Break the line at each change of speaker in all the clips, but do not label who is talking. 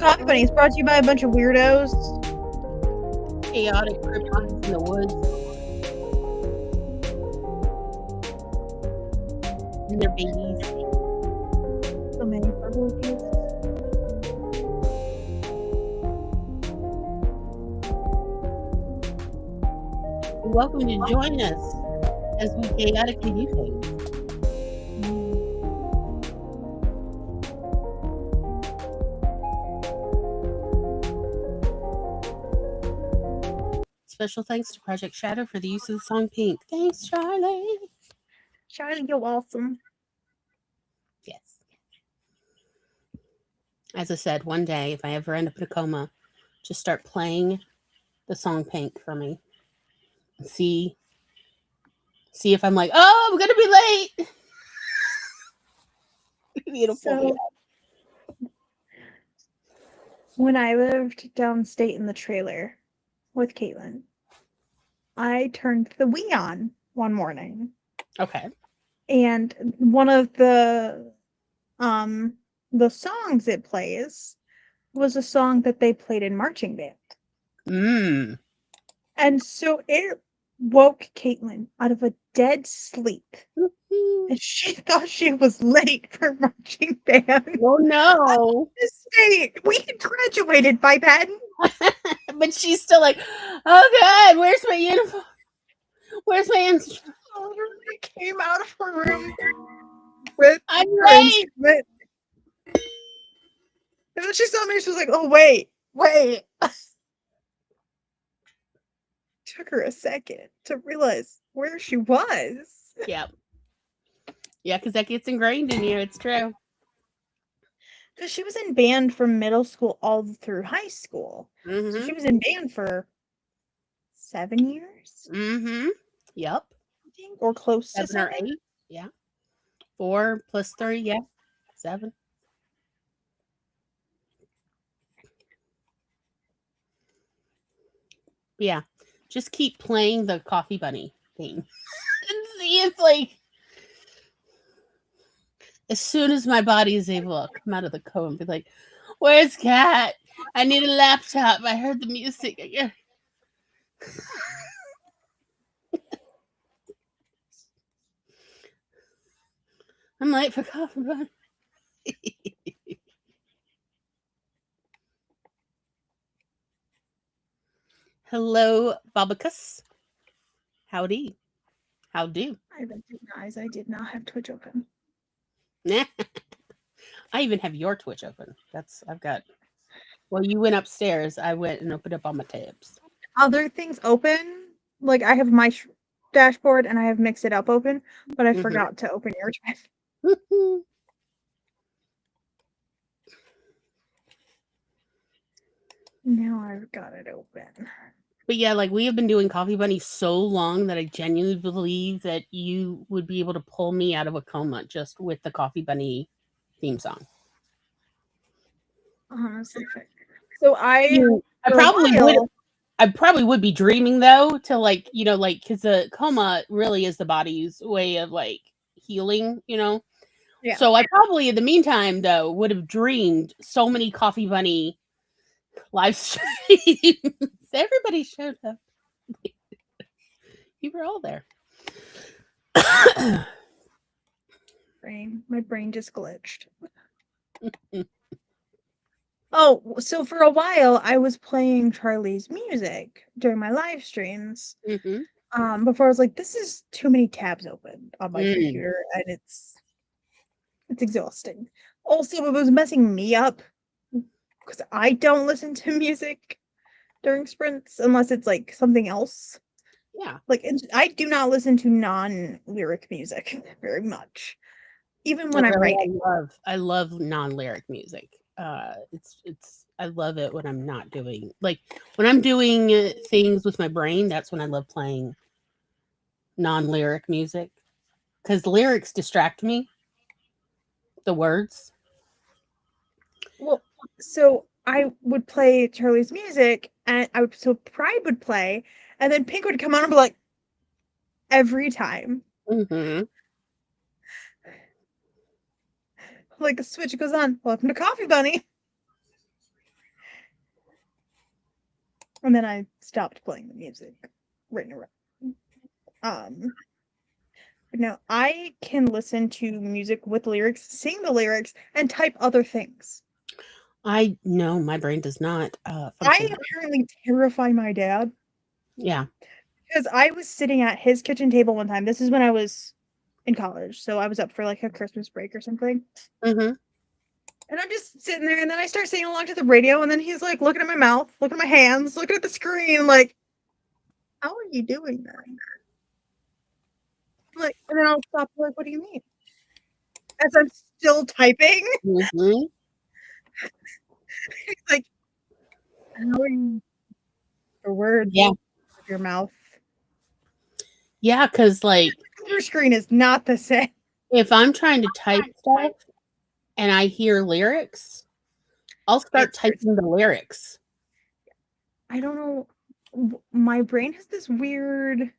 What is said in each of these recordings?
Coffee Bunny is brought to you by a bunch of weirdos.
Chaotic cryptids in the woods. And their babies.
So many purple.
You're welcome to join us as we chaotically do things. Special thanks to Project Shadow for the use of the song Pink. Thanks, Charlie.
Charlie, you're awesome.
Yes. As I said, one day, if I ever end up in a coma, just start playing the song Pink for me. And see if I'm like, oh, I'm going to be late. Beautiful.
When I lived downstate in the trailer with Caitlin, I turned the Wii on one morning.
Okay.
And one of the songs it plays was a song that they played in marching band. And so it woke Caitlin out of a dead sleep. And she thought she was late for marching band.
Oh no.
We had graduated by then.
But she's still like, oh God, where's my uniform? Where's my instrument?
I literally came out of her room with
I'm
her
late.
instrument. And then she saw me, she was like, oh, wait. Took her a second to realize where she was.
Yep. Yeah, because that gets ingrained in you. It's true.
Because she was in band from middle school all through high school.
Mm-hmm.
So she was in band for 7 years.
Mm-hmm. Yep.
I think, or close to
7 or 8. Yeah. 4 plus 3. Yeah. 7. Yeah. Just keep playing the Coffee Bunny thing and see if, like, as soon as my body is able to come out of the coma and be like, where's Kat? I need a laptop. I heard the music. I'm late for Coffee Bunny. Hello, Babacus. Howdy. How do?
I recognize I did not have Twitch open.
I even have your Twitch open. I've got. Well, you went upstairs. I went and opened up all my tabs.
Other things open, like I have my dashboard and I have Mix It Up open, but I forgot to open your drive. Now I've got it open.
But yeah, like we have been doing Coffee Bunny so long that I genuinely believe that you would be able to pull me out of a coma just with the Coffee Bunny theme song.
Honestly, so I
probably would be dreaming though to like, you know, like because the coma really is the body's way of like healing, you know. Yeah. So I probably in the meantime though would have dreamed so many Coffee Bunny live streams. Everybody showed up. You were all there.
My brain just glitched. Oh, so for a while I was playing Charlie's music during my live streams. Before I was like, this is too many tabs open on my computer, and it's exhausting. Also, it was messing me up because I don't listen to music during sprints unless it's like something else.
Yeah,
like I do not listen to non-lyric music very much, even when I'm writing.
I love non-lyric music. I love it when I'm not doing like when I'm doing things with my brain. That's when I love playing non-lyric music because lyrics distract me. The words.
Well, so I would play Charlie's music, and Pride would play, and then Pink would come on and be like, every time. Like a switch goes on. Welcome to Coffee Bunny. And then I stopped playing the music right around. But no, I can listen to music with lyrics, sing the lyrics, and type other things.
No, my brain does not
I
function.
apparently terrify my dad
Yeah.
because I was sitting at his kitchen table one time. This is when I was in college, so I was up for like a Christmas break or something.
Mm-hmm.
And I'm just sitting there, and then I start singing along to the radio, and then he's like looking at my mouth, looking at my hands, looking at the screen, like, "How are you doing that?" Like, and then I'll stop. Like, what do you mean? As I'm still typing,
Mm-hmm.
he's like, "How are you?" The words
Yeah.
with your mouth.
Yeah, because like
Your screen is not the same.
if I'm trying to type stuff and I hear lyrics, I'll start
It hurts.
typing the lyrics.
I don't know. My brain has this weird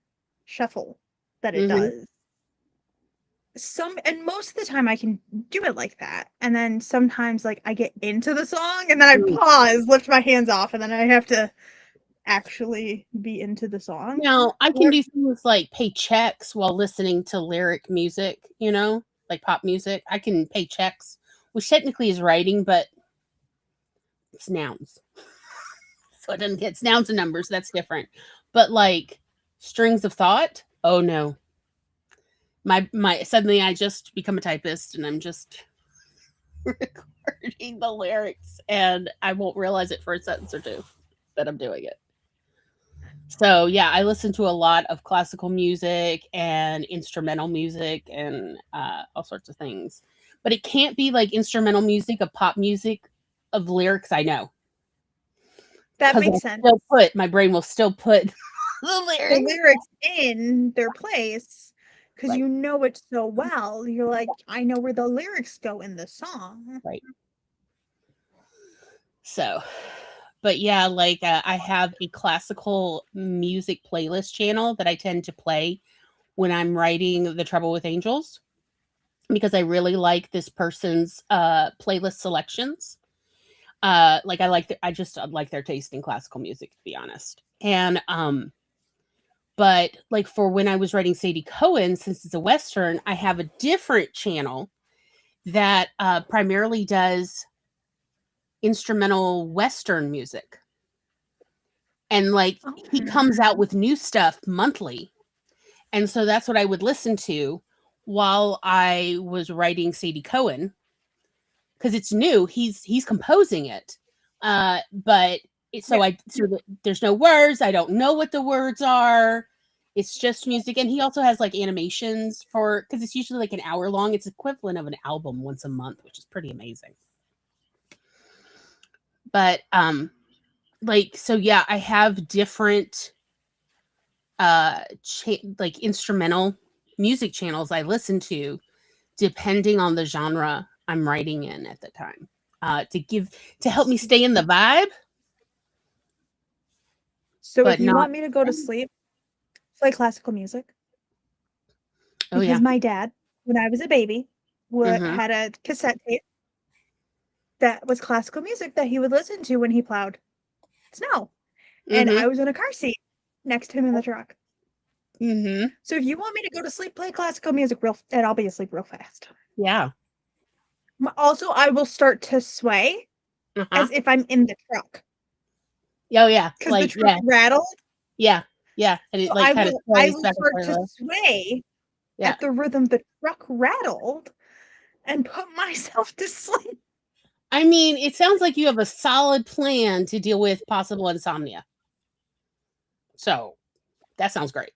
shuffle that it
Mm-hmm.
does. And most of the time I can do it like that. And then sometimes like I get into the song and then I
Mm.
pause, lift my hands off, and then I have to actually be into the song.
Now I can
Or
do things like pay checks while listening to lyric music, like pop music. I can pay checks, which technically is writing, but it's nouns. So it doesn't get nouns and numbers. That's different. But like strings of thought, oh no. My suddenly I just become a typist and I'm just recording the lyrics and I won't realize it for a sentence or two that I'm doing it. So yeah, I listen to a lot of classical music and instrumental music and all sorts of things. But it can't be like instrumental music of pop music of lyrics I know.
that
Because
makes sense.
my brain will still put the
The
lyrics.
lyrics in their place because
Right,
you know it so well. You're like, I know where the lyrics go in the song.
right. So, but yeah, like I have a classical music playlist channel that I tend to play when I'm writing The Trouble with Angels because I really like this person's playlist selections. Like I just like their taste in classical music, to be honest. And but like for when I was writing Sadie Cohen, since it's a western, I have a different channel that primarily does instrumental western music. And like he
Oh.
comes out with new stuff monthly. And so that's what I would listen to while I was writing Sadie Cohen because it's new. He's composing it. But
Yeah.
there's no words. I don't know what the words are. It's just music, and he also has like animations for because it's usually like an hour long. It's equivalent of an album once a month, which is pretty amazing. But like so yeah, I have different like instrumental music channels I listen to depending on the genre I'm writing in at the time. To help me stay in the vibe,
So if
but
you
not.
want me to go to sleep, play classical music
Oh
because
yeah.
my dad, when I was a baby,
Mm-hmm.
had a cassette tape that was classical music that he would listen to when he plowed snow. And
Mm-hmm.
I was in a car seat next to him in the truck.
Mm-hmm.
So if you want me to go to sleep, play classical music and I'll be asleep real fast.
Yeah.
Also, I will start to sway
Uh-huh.
as if I'm in the truck
Oh yeah.
because the
Like
truck
yeah.
rattled.
Yeah. Yeah. And it
So
like kind of
I
sways
will
back and
start to
forth.
sway
Yeah.
at the rhythm the truck rattled and put myself to sleep.
I mean, it sounds like you have a solid plan to deal with possible insomnia. So that sounds great.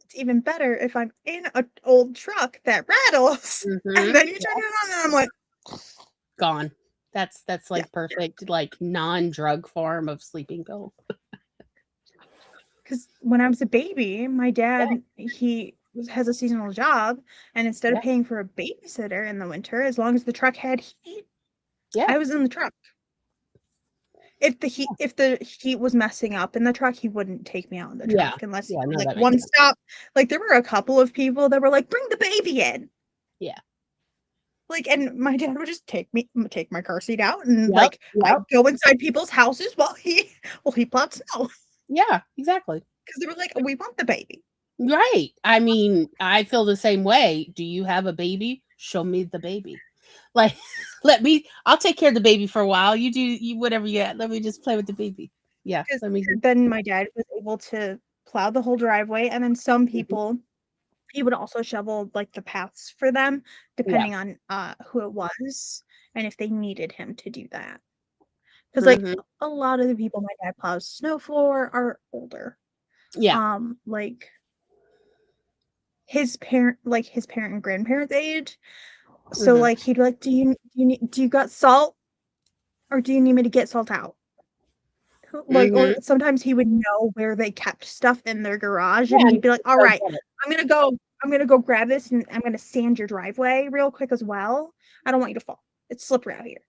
It's even better if I'm in an old truck that rattles, and
Mm-hmm.
then you turn it on, and I'm like,
Gone. That's
yeah.
like perfect, like non-drug form of sleeping pill.
Because when I was a baby, my dad has a seasonal job, and instead of
Yeah.
paying for a babysitter in the winter, as long as the truck had heat,
Yeah.
I was in the truck. If the heat was messing up in the truck, he wouldn't take me out in the
Yeah.
truck unless
Yeah. No,
like
that makes
one
sense.
stop. Like there were a couple of people that were like, "Bring the baby in."
Yeah.
Like, and my dad would just take my car seat out and,
Yep,
like,
yep.
I'd go inside people's houses while he plowed snow
Yeah, exactly.
because they were like, "We want the baby."
Right. I mean, I feel the same way. Do you have a baby? Show me the baby. Like, I'll take care of the baby for a while. You do you whatever you got. Let me just play with the baby. Yeah.
'Cause
Let me.
then my dad was able to plow the whole driveway, and then some
Mhm.
people he would also shovel, like, the paths for them,
Yeah.
depending on, who it was and if they needed him to do that. 'Cause, like,
Hmm.
a lot of the people my dad plows snow for are older.
Yeah.
Like, his parent and grandparents' age. So,
Hmm.
like, he'd be like, do you got salt, or do you need me to get salt out?" Like, or
Hmm.
sometimes he would know where they kept stuff in their garage,
Yeah.
and
And
he'd be like,
go
"Alright,
get it.
I'm gonna go grab this, and I'm gonna sand your driveway real quick as well. I don't want you to fall. It's slippery out here."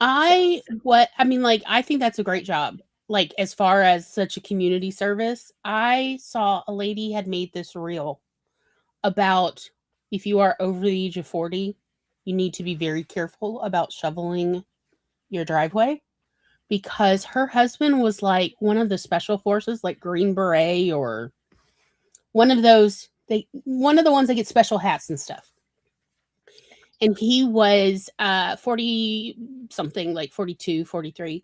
So,
I mean, like, I think that's a great job. Like, as far as such a community service, I saw a lady had made this reel about if you are over the age of 40, you need to be very careful about shoveling your driveway because her husband was like one of the special forces, like Green Beret or one of those, one of the ones that get special hats and stuff. And he was 40 something, like 42, 43,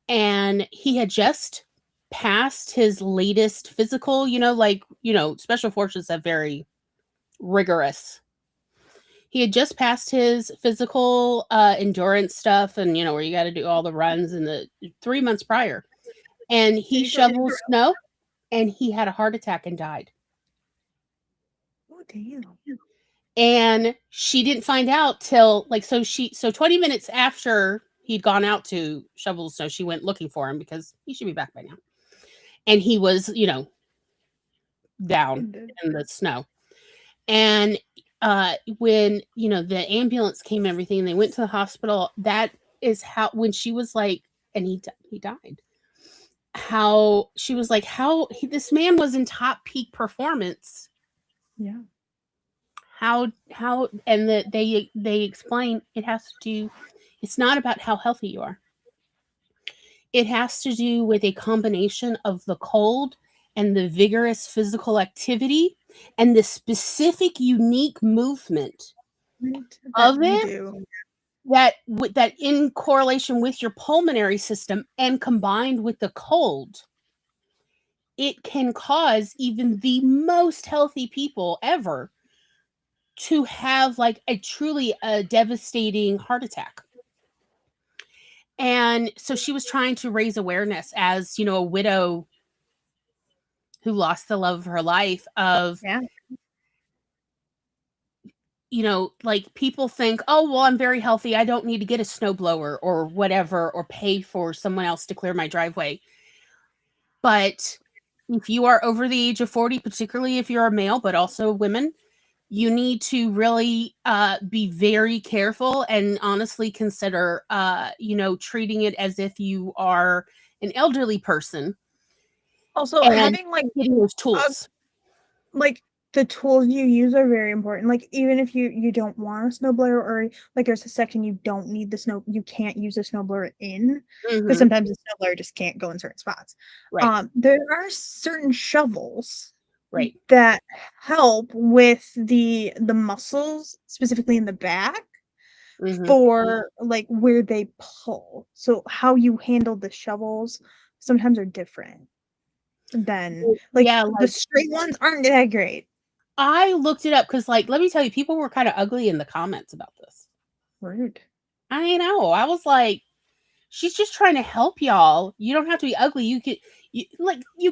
and he had just passed his latest physical, like, special forces have very rigorous. He had just passed his physical endurance stuff, and where you got to do all the runs in the 3 months prior. And he
he's ready to
shoveled
grow.
snow, and he had a heart attack and died.
Oh, damn.
And she didn't find out till like so 20 minutes after he'd gone out to shovel the snow, she went looking for him because he should be back by now. And he was, down
Ended.
in the snow. And when the ambulance came and everything, and they went to the hospital, that is how, when she was like, and he died, how she was like, this man was in top peak performance.
Yeah.
How and that they explain it has to do, it's not about how healthy you are. It has to do with a combination of the cold and the vigorous physical activity and the specific unique movement
Right? That
of
you
it,
do.
that in correlation with your pulmonary system and combined with the cold, it can cause even the most healthy people ever to have like a truly a devastating heart attack. And so she was trying to raise awareness as, a widow who lost the love of her life of,
Yeah.
like people think, oh, well, I'm very healthy. I don't need to get a snowblower or whatever, or pay for someone else to clear my driveway. But if you are over the age of 40, particularly if you're a male, but also women, you need to really be very careful and honestly consider, treating it as if you are an elderly person
Also,
and
having, like,
getting those
a
tools.
like, the tools you use are very important, like, even if you don't want a snowblower, or, like, there's a section you can't use a snowblower in, because
Hmm.
sometimes the snowblower just can't go in certain spots.
Right,
There are certain shovels
right.
that help with the muscles, specifically in the back,
Hmm.
for, like, where they pull. So, how you handle the shovels sometimes are different than, like,
Yeah,
the
like
straight ones aren't that great.
I looked it up because, like, let me tell you, people were kind of ugly in the comments about this.
Rude.
I know. I was like, she's just trying to help y'all. You don't have to be ugly. You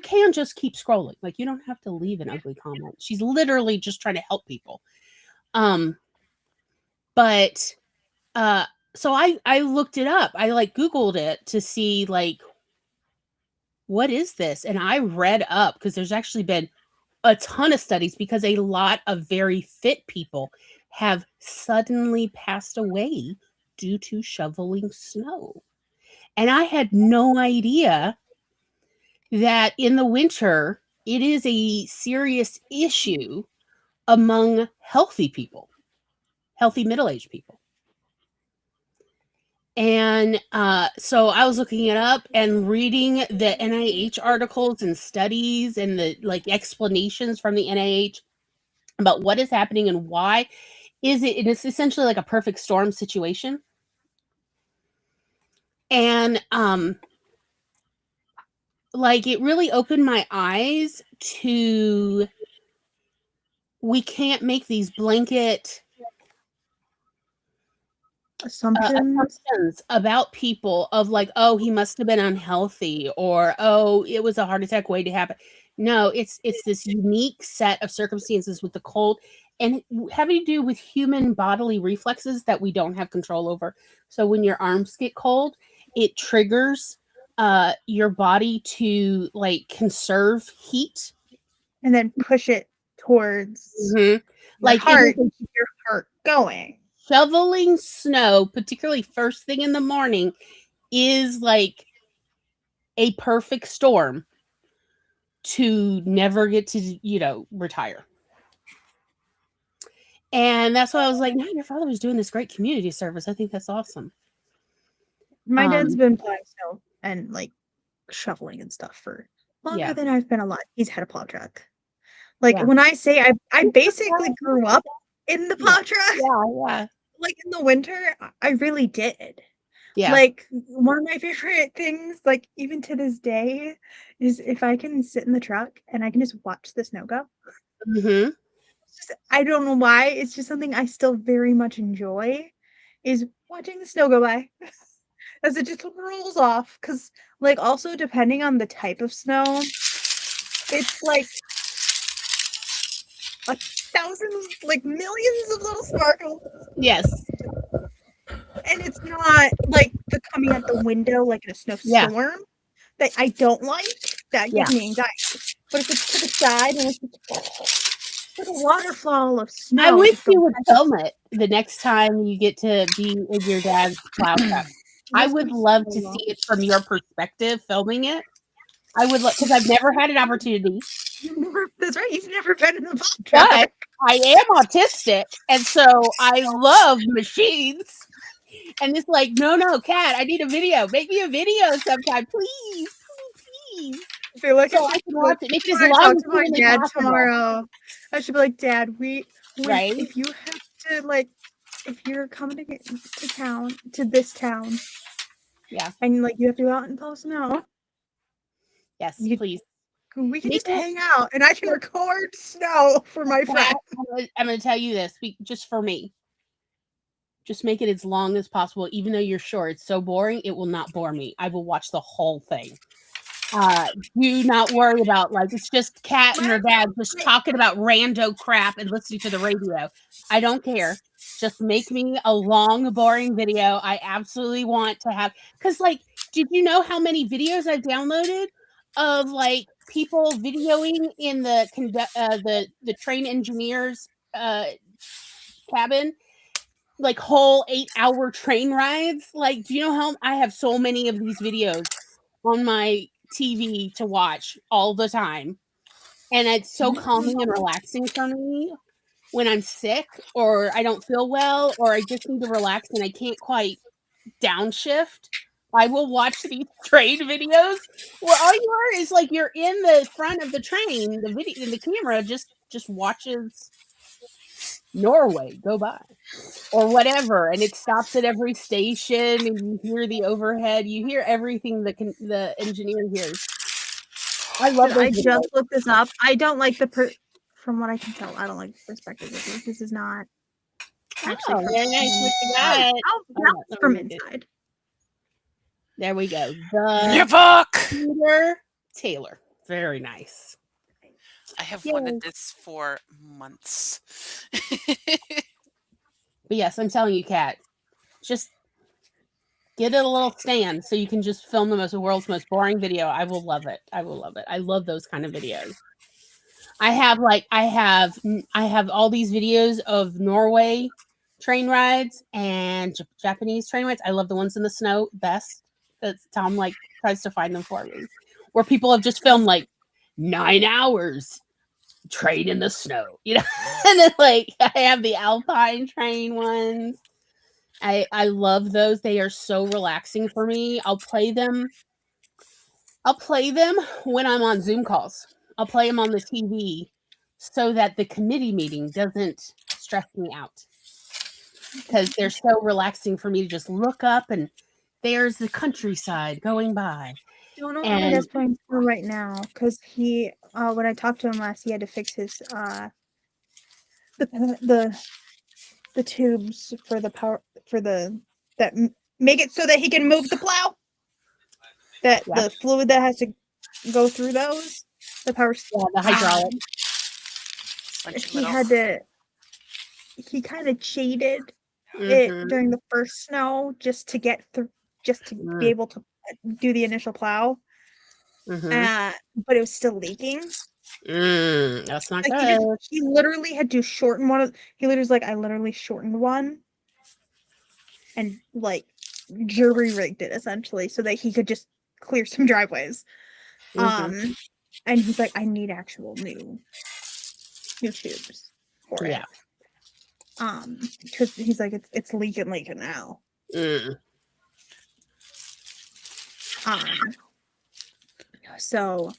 can just keep scrolling. Like, you don't have to leave an ugly comment. She's literally just trying to help people. Um, but uh, so I looked it up. I like Googled it to see like what is this, and I read up because there's actually been a ton of studies because a lot of very fit people have suddenly passed away due to shoveling snow. And I had no idea that in the winter, it is a serious issue among healthy people. healthy middle-aged people. And so I was looking it up and reading the NIH articles and studies and the like explanations from the NIH about what is happening and why is it. And it's essentially like a perfect storm situation. And like it really opened my eyes to we can't make these blanket
assumptions
about people of like, oh, he must have been unhealthy, or oh, it was a heart attack waiting to happen. No, it's this unique set of circumstances with the cold and having to do with human bodily reflexes that we don't have control over. So when your arms get cold, it triggers your body to like conserve heat
and then push it towards your
like
heart and keep your heart going.
Shoveling snow, particularly first thing in the morning, is like a perfect storm to never get to, retire. And that's why I was like, no, your father was doing this great community service. I think that's awesome.
My dad's been plowing snow and like shoveling and stuff for longer than I've been alive. He's had a plow truck. Like when I say I basically grew up in the plow truck.
Yeah.
Like in the winter, I really did.
Yeah.
Like one of my favorite things, like even to this day, is if I can sit in the truck and I can just watch the snow go.
Mm-hmm.
I don't know why. It's just something I still very much enjoy, is watching the snow go by as it just rolls off. Because, like, also depending on the type of snow, it's like thousands, like millions of little sparkles.
Yes.
And it's not like the coming at the window like in a snowstorm that I don't like. That gives me anxiety. But if it's to the side and it's just like a waterfall of snow.
I wish you would film it the next time you get to be in your dad's plow truck. I would love to see it from your perspective, filming it. I would love, because I've never had an opportunity.
That's right. You've never been in the plow truck.
But I am autistic, and so I love machines. And it's like, no, Kat, I need a video. Make me a video sometime, please.
I feel like
so I can watch it. Make it as long as
my dad tomorrow. I should be like, Dad, if you have to, like, if you're coming to this town, and like you have to go out and plow snow.
Yes, please.
We can just hang out, and I can record snow for my friend.
I'm going to tell you this, just for me. Just make it as long as possible, even though you're sure it's so boring, it will not bore me. I will watch the whole thing. Do not worry about, like, it's just Kat and her dad just talking about rando crap and listening to the radio. I don't care. Just make me a long, boring video. I absolutely want to have, because, like, did you know how many videos I've downloaded of, like, people videoing in the train engineer's cabin? Like whole 8-hour train rides. Like, do you know how I have so many of these videos on my TV to watch all the time? And it's so calming and relaxing for me when I'm sick or I don't feel well or I just need to relax and I can't quite downshift. I will watch these train videos where all you are is like you're in the front of the train, the video, and the camera just watches Norway go by or whatever, and it stops at every station and you hear the overhead, you hear everything the engineer hears. I love those
I just looked this up. I don't like from what I can tell, I don't like the perspective of this. This is not actually
very nice what you got.
That's from inside.
There we go.
Peter
Taylor. Very nice.
I have wanted this for months.
But yes, I'm telling you, Kat, just get it a little stand so you can just film the world's most boring video. I will love it. I will love it. I love those kind of videos. I have all these videos of Norway train rides and Japanese train rides. I love the ones in the snow best. That's Tom like tries to find them for me, where people have just filmed like 9 hours train in the snow, and then like I have the alpine train ones. I love those. They are so relaxing for me. I'll play them when I'm on Zoom calls. I'll play them on the TV so that the committee meeting doesn't stress me out, because they're so relaxing for me to just look up and there's the countryside going by.
Don't know what my
And
dad's playing for right now, because he when I talked to him last, he had to fix his the tubes for the power for the that make it so that he can move the plow. That
yeah,
the fluid that has to go through those, the power.
the hydraulic.
He had to. He kind of cheated it
Mhm.
during the first snow just to get through, just to be able to do the initial plow.
Mhm.
But it was still leaking.
That's not
Like
good.
he literally had to shorten one of. He literally was like, I literally shortened one, and like jury rigged it essentially so that he could just clear some driveways.
Mhm.
And he's like, I need actual new tubes for
Yeah.
it. Because he's like, it's leaking now.
Mm.
So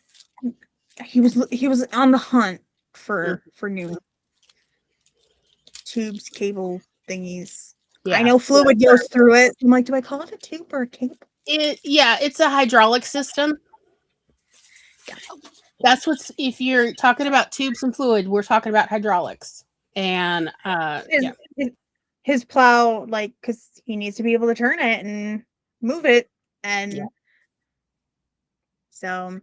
he was on the hunt for new tubes, cable thingies. I
Yeah.
know fluid goes through it. I'm like, do I call it a tube or a cable?
It's a hydraulic system.
Yeah.
That's what's, if you're talking about tubes and fluid, we're talking about hydraulics. And yeah.
His plow, like, because he needs to be able to turn it and move it, and
Yeah.
so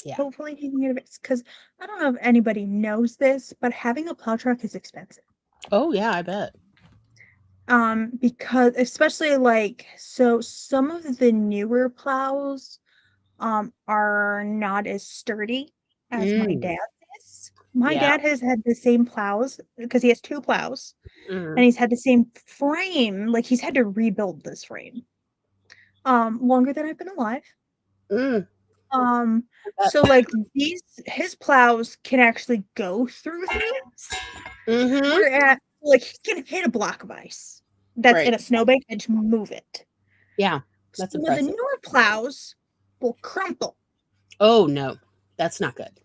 Yeah.
hopefully he can get it. Because I don't know if anybody knows this, but having a plow truck is expensive.
Oh yeah, I bet.
Because especially like, so some of the newer plows are not as sturdy as my dad's is. My
Yeah.
dad has had the same plows because he has two plows, and
Mhm.
he's had the same frame. Like he's had to rebuild this frame longer than I've been alive.
Mm.
So like his plows can actually go through things,
Mhm.
whereas like he can hit a block of ice that's in
Right.
a snowbank and just move it.
Yeah. That's
Some of the
impressive.
newer plows will crumple.
Oh no, that's not good.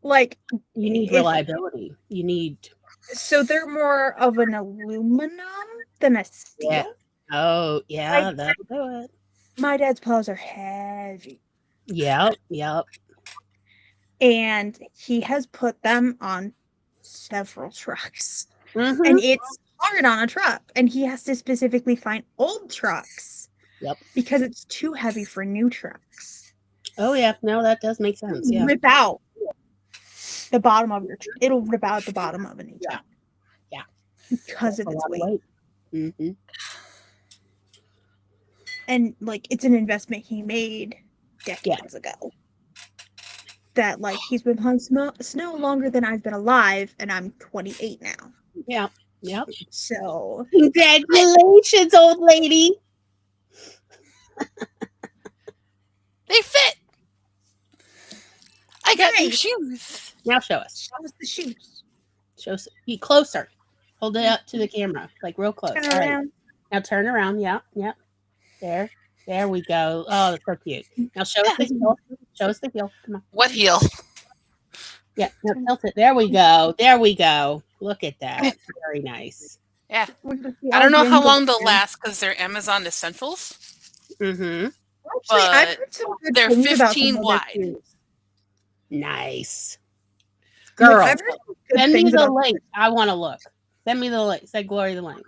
Like
You need
if
reliability. You need.
so they're more of an aluminum than a
Yeah.
steel.
Oh yeah,
Like
that'll do it.
my dad's plows are heavy,
Yep. Yep.
and he has put them on several trucks. And
Mhm.
it's hard on a truck, and he has to specifically find old trucks
Yep.
because it's too heavy for new trucks.
Oh yeah. No, that does make sense. Yeah.
Rip out the bottom of your it'll rip out the bottom of a new
Yeah.
truck.
Yeah.
Because
That's
of
a
its
lot of
weight.
weight. Mhm.
And like it's an investment he made decades ago. That like he's been plowing snow longer than I've been alive, and I'm 28 now.
Yeah. Yep.
So
Congratulations, old lady.
They fit. I got new
nice.
shoes.
Now show us.
Show us the shoes.
Show us. Be closer. Hold it up to the camera, like real close.
Turn
All right.
around.
Now turn around. Yeah. Yep. There. There we go. Oh, that's so cute. Now show us the heel. Show us the heel. Come on.
What heel?
Yeah. Now tilt it. There we go. There we go. Look at that. Very nice.
Yeah.
We're gonna see
I
all
don't know how
wrinkled
long they'll
again.
last because they're Amazon Essentials,
Mm-hmm.
Actually, I've
but
heard some good
they're
things about some
15
of their
wide.
shoes.
Nice.
Like,
Girl,
I've heard some good
send me
things
the
about
link. I want to look. Send me the link. Say Glory the link.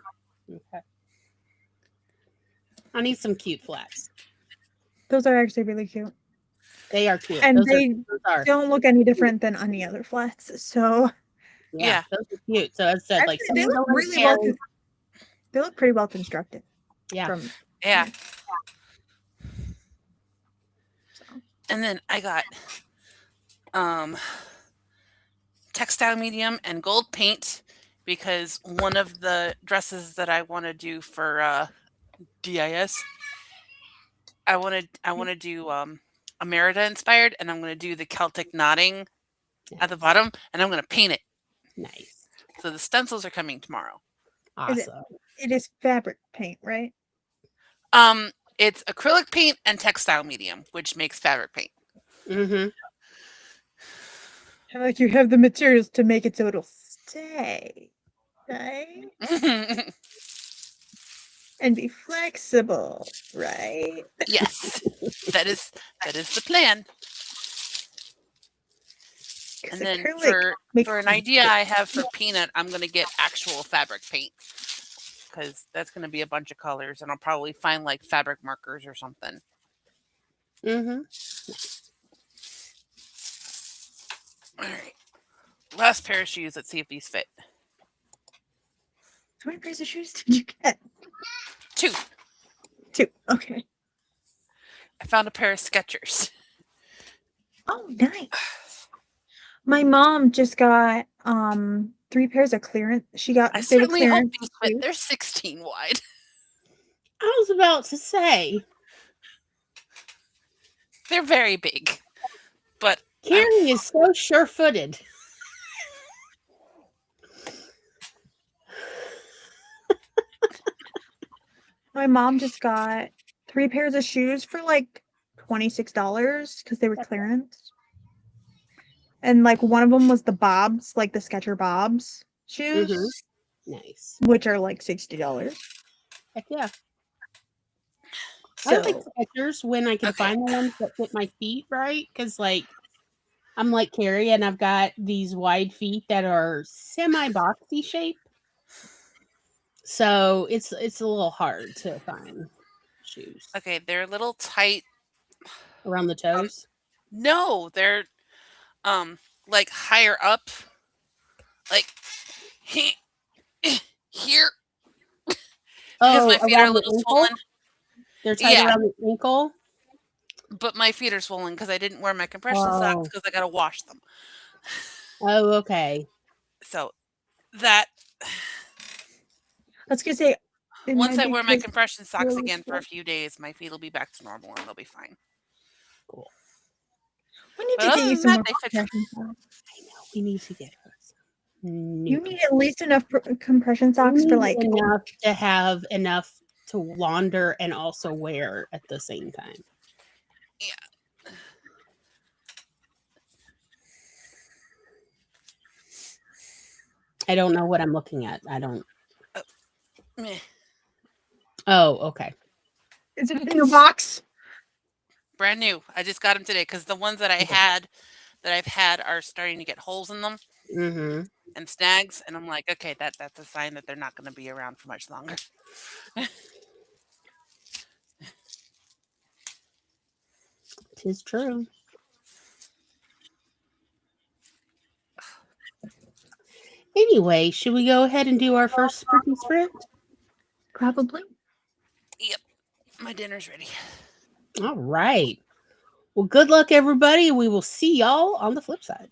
Okay. I need some cute flats.
those are actually really cute.
They are cute.
And
Those
they
are
don't look any different than any other flats. So
Yeah.
those are cute. So as I said, like
actually
some
they
of
look
the
really well
Harry.
they look pretty well constructed.
Yeah.
From
Yeah.
so.
And then I got textile medium and gold paint because one of the dresses that I want to do for DIS, I want to do a Merida inspired, and I'm going to do the Celtic knotting at the bottom, and I'm going to paint it.
Nice.
So the stencils are coming tomorrow.
Awesome.
It is fabric paint, right?
It's acrylic paint and textile medium, which makes fabric paint.
Mm-hmm.
Like you have the materials to make it so it'll stay, right? And be flexible, right?
Yes, that is the plan. And then for an idea I have for Peanut, I'm going to get actual fabric paint because that's going to be a bunch of colors, and I'll probably find like fabric markers or something.
Mm-hmm.
All right, last pair of shoes. Let's see if these fit.
How many pairs of shoes did you get?
2.
Okay.
I found a pair of Skechers.
Oh, nice. My mom just got 3 pairs of clearance.
I certainly hope these fit. They're 16 wide.
I was about to say.
They're very big. But
Carrie is so sure-footed.
My mom just got 3 pairs of shoes for like $26 because they were clearance. And like one of them was the Bobs, like the Skechers Bobs shoes.
Mm-hmm. Nice.
Which are like $60.
Heck yeah.
So,
I like Skechers when I can find the ones that fit my feet right, because like I'm like Carrie and I've got these wide feet that are semi-boxy shape. So it's a little hard to find shoes.
Okay, they're a little tight
around the toes.
No, they're like higher up, like here. Because my feet are a little swollen.
They're tight around the ankle.
But my feet are swollen because I didn't wear my compression socks because I got to wash them.
Oh, okay.
So that.
I was gonna say.
Once I wear my compression socks again for a few days, my feet will be back to normal and they'll be fine.
Cool.
We need to get you some more compression socks.
I know. We need to get her some.
You need at least enough compression socks for like
enough to have enough to launder and also wear at the same time.
Yeah.
I don't know what I'm looking at. I don't.
Meh.
Oh, okay.
Is it in your box?
Brand new. I just got them today because the ones that I've had are starting to get holes in them and snags, and I'm like, okay, that's a sign that they're not going to be around for much longer.
Tis true. Anyway, should we go ahead and do our first spooky sprint?
Probably.
Yep. My dinner's ready.
All right. Well, good luck, everybody. We will see y'all on the flip side.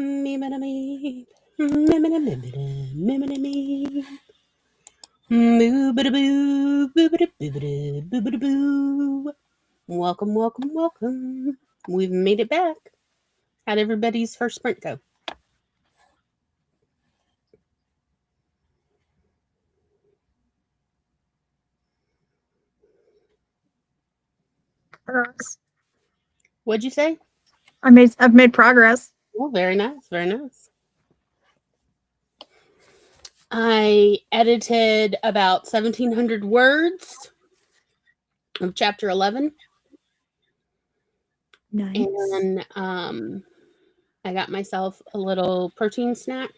Welcome, welcome, welcome. We've made it back. How'd everybody's first sprint go?
Progress.
What'd you say?
I've made progress.
Oh, very nice, very nice. I edited about 1,700 words of chapter 11.
Nice.
And I got myself a little protein snack.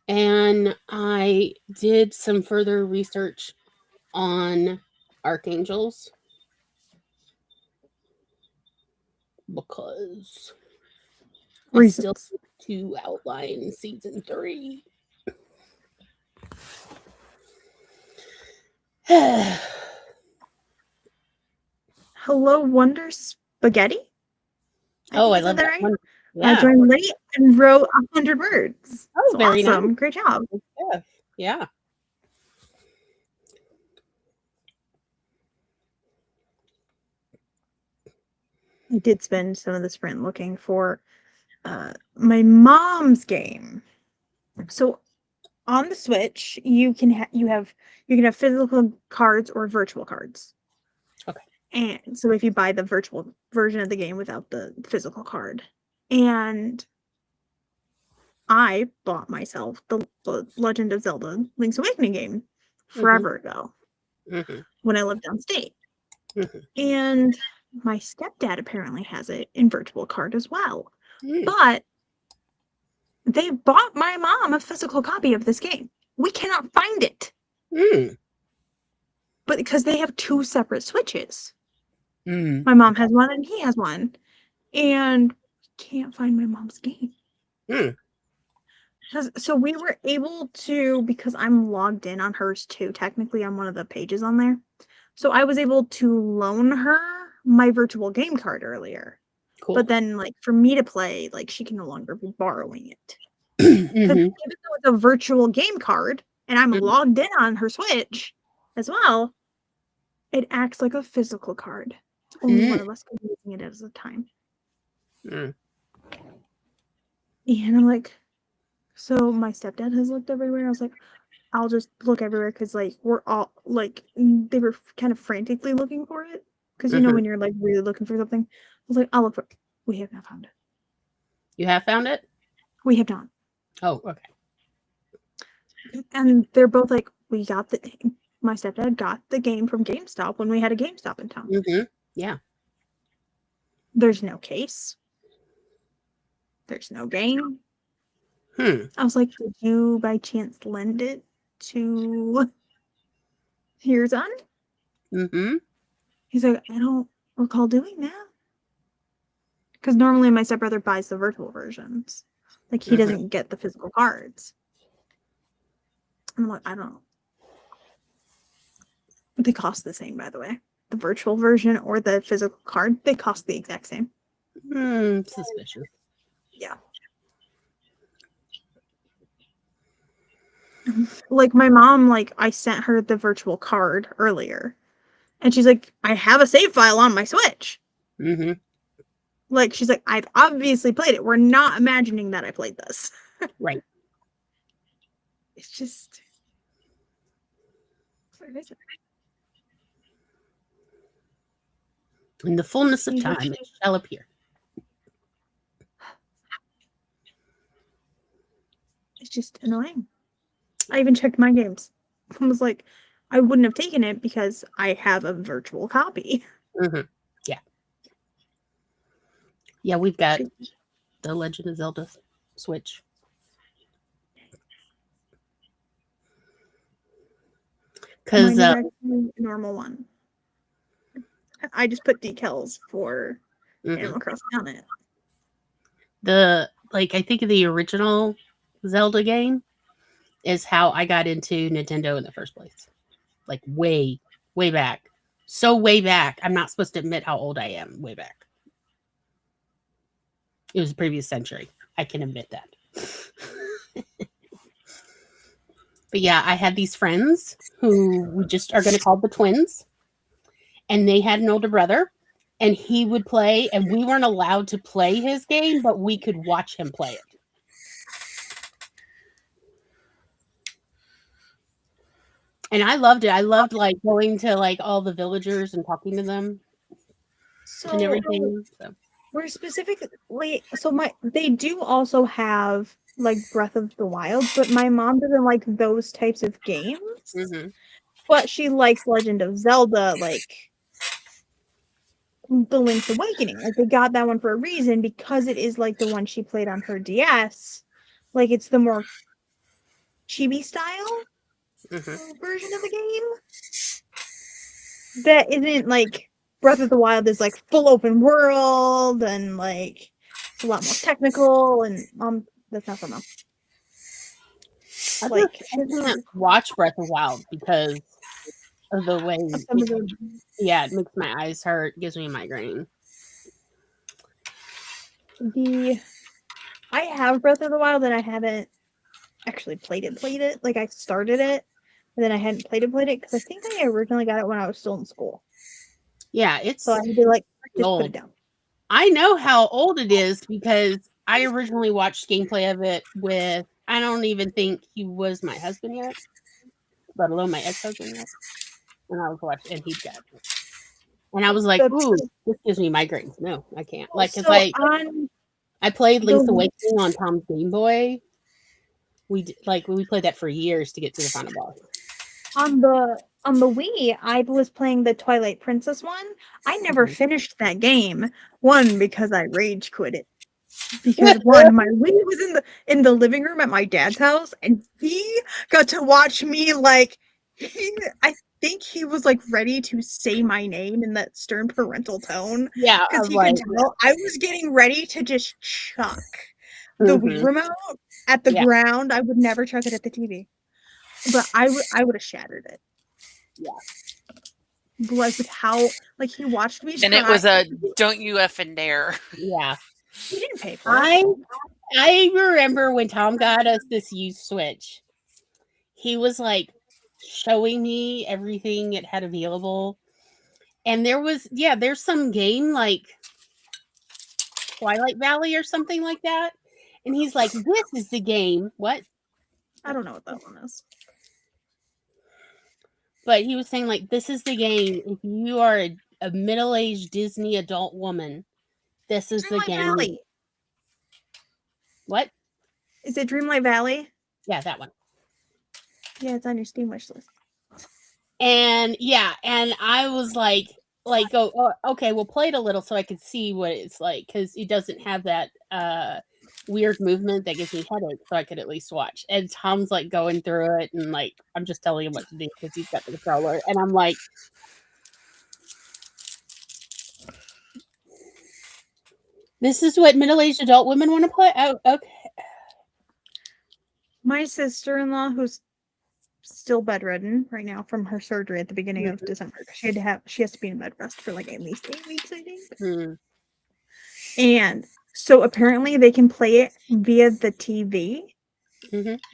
And I did some further research on archangels because
Reasons.
I still need to outline season 3.
Hello, Wonder Spaghetti.
I love that right? One.
Yeah. I joined late and wrote 100 words.
Oh, very
awesome!
Nice.
Great job.
Yeah.
I did spend some of the sprint looking for my mom's game. So on the Switch, you can have physical cards or virtual cards.
Okay.
And so if you buy the virtual version of the game without the physical card, and I bought myself the Legend of Zelda Link's Awakening game forever ago when I lived downstate. And my stepdad apparently has it in virtual card as well. But they bought my mom a physical copy of this game. We cannot find it. But because they have 2 separate Switches. My mom has one and he has one. And can't find my mom's game. So we were able to, because I'm logged in on hers too, technically I'm one of the pages on there. So I was able to loan her my virtual game card earlier. Cool. But then, like, for me to play, like, she can no longer be borrowing it. Because even though it's a virtual game card, and I'm logged in on her Switch as well, it acts like a physical card. It's only one of us can be using it at a time. And I'm like, so my stepdad has looked everywhere. I was like, I'll just look everywhere because, like, we're all, like, they were kind of frantically looking for it. Because, you know, when you're, like, really looking for something, I was like, I'll look for it. We have not found it.
You have found it?
We have not.
Oh, okay.
And they're both like, my stepdad got the game from GameStop when we had a GameStop in town.
Yeah.
There's no case. There's no game. I was like, did you by chance lend it to your son? He's like, I don't recall doing that. Because normally my stepbrother buys the virtual versions. Like, he doesn't get the physical cards. I'm like, I don't know. They cost the same, by the way. The virtual version or the physical card, they cost the exact same.
Suspicious.
Yeah. Like, my mom, like, I sent her the virtual card earlier. And she's like, I have a save file on my Switch. Like, she's like, I've obviously played it. We're not imagining that I played this.
Right.
It's just... What is it?
In the fullness of time, it shall appear.
It's just annoying. I even checked my games. I was like, I wouldn't have taken it because I have a virtual copy.
Yeah. Yeah, we've got the Legend of Zelda Switch. Because
a normal one. I just put decals for Animal Crossing on it.
I think the original Zelda game is how I got into Nintendo in the first place. Like way, way back. So way back. I'm not supposed to admit how old I am. Way back. It was the previous century. I can admit that. But yeah, I had these friends who we just are going to call the twins, and they had an older brother, and he would play, and we weren't allowed to play his game, but we could watch him play it. And I loved it. I loved like going to like all the villagers and talking to them and everything. So.
We're specifically they do also have like Breath of the Wild, but my mom doesn't like those types of games.
Mm-hmm.
But she likes Legend of Zelda, like The Link's Awakening. Like they got that one for a reason because it is like the one she played on her DS. Like it's the more chibi style version of the game. That isn't like Breath of the Wild is like full open world and like it's a lot more technical and that's not for mom.
I can't watch Breath of the Wild because of the way it makes my eyes hurt, gives me a migraine.
I have Breath of the Wild and I haven't actually played it. Like I started it and then I hadn't played it because I think I originally got it when I was still in school.
Yeah, it's
so I had to like just put it down.
I know how old it is because I originally watched gameplay of it with, I don't even think he was my husband yet, let alone my ex-husband yet. And I was watching, and he died. And I was like, ooh, this gives me migraines. No, I can't. Like, because I played Link's Awakening on Tom's Game Boy. We played that for years to get to the final boss.
On the Wii, I was playing the Twilight Princess one. I never finished that game. One, because I rage quit it. Because one, my Wii was in the living room at my dad's house, and he got to watch me like I think he was like ready to say my name in that stern parental tone.
Yeah,
because he could tell I was getting ready to just chuck the Wii remote at the ground. I would never chuck it at the TV. But I would have shattered it.
Yeah.
Like with how like he watched me.
And it was a don't you effing dare.
Yeah.
He didn't pay for it.
I remember when Tom got us this used Switch. He was like showing me everything it had available. And there's some game like Twilight Valley or something like that. And he's like, this is the game. What?
I don't know what that one is.
But he was saying, like, this is the game. If you are a middle-aged Disney adult woman, this is
Dreamlight
the game.
Valley.
What?
Is it Dreamlight Valley?
Yeah, that one.
Yeah, it's on your Steam wish list.
And yeah, and I was like, oh, okay, we'll play it a little so I could see what it's like, because it doesn't have that weird movement that gives me headaches, so I could at least watch. And Tom's like going through it, and like I'm just telling him what to do because he's got the controller, and I'm like, this is what middle-aged adult women want to play. Oh, okay.
My sister-in-law, who's still bedridden right now from her surgery at the beginning of December, she has to be in bed rest for like at least 8 weeks, I think. And so apparently they can play it via the TV,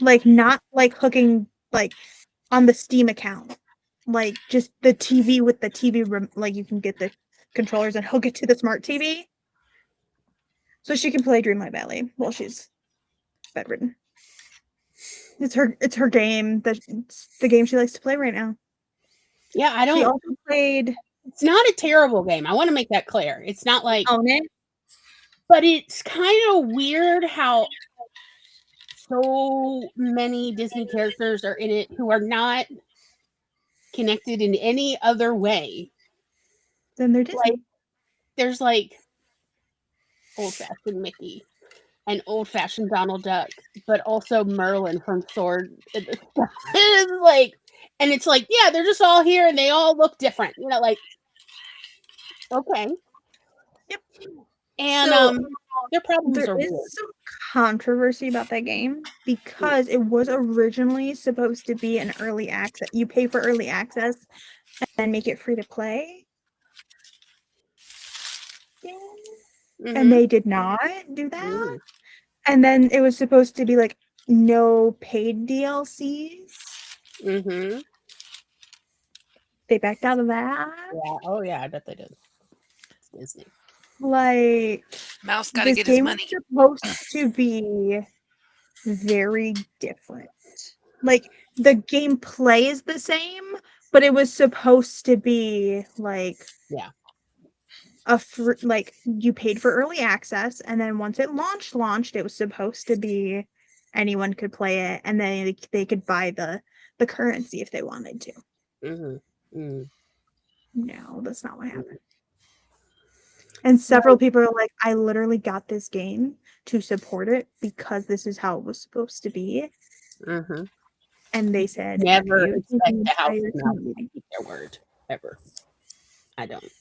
like not like hooking like on the Steam account, like just the TV with the TV, like you can get the controllers and hook it to the smart TV, so she can play Dreamlight Valley while she's bedridden. It's her game. It's the game she likes to play right now.
Yeah, I don't.
She also played.
It's not a terrible game. I want to make that clear. It's not like
Own It.
But it's kind of weird how so many Disney characters are in it who are not connected in any other way.
Then they're Disney.
Like, there's like old-fashioned Mickey and old-fashioned Donald Duck, but also Merlin from Sword. It's like, and it's like, yeah, they're just all here and they all look different. You know, like, okay.
Yep.
And their problems
there
are
is
weird.
some controversy about that game because it was originally supposed to be an early access. You pay for early access and then make it free to play. Yeah. and they did not do that. And then it was supposed to be like no paid DLCs. They backed out of that.
Yeah. Oh yeah, I bet they did. It's Disney.
Mouse gotta
this
get his
game
money.
was supposed to be very different. Like the gameplay is the same, but it was supposed to be like like you paid for early access, and then once it launched, it was supposed to be anyone could play it, and then they could buy the currency if they wanted to. No, that's not what happened. And several people are like, I literally got this game to support it because this is how it was supposed to be. And they said,
never expect the house to keep their word ever. I don't.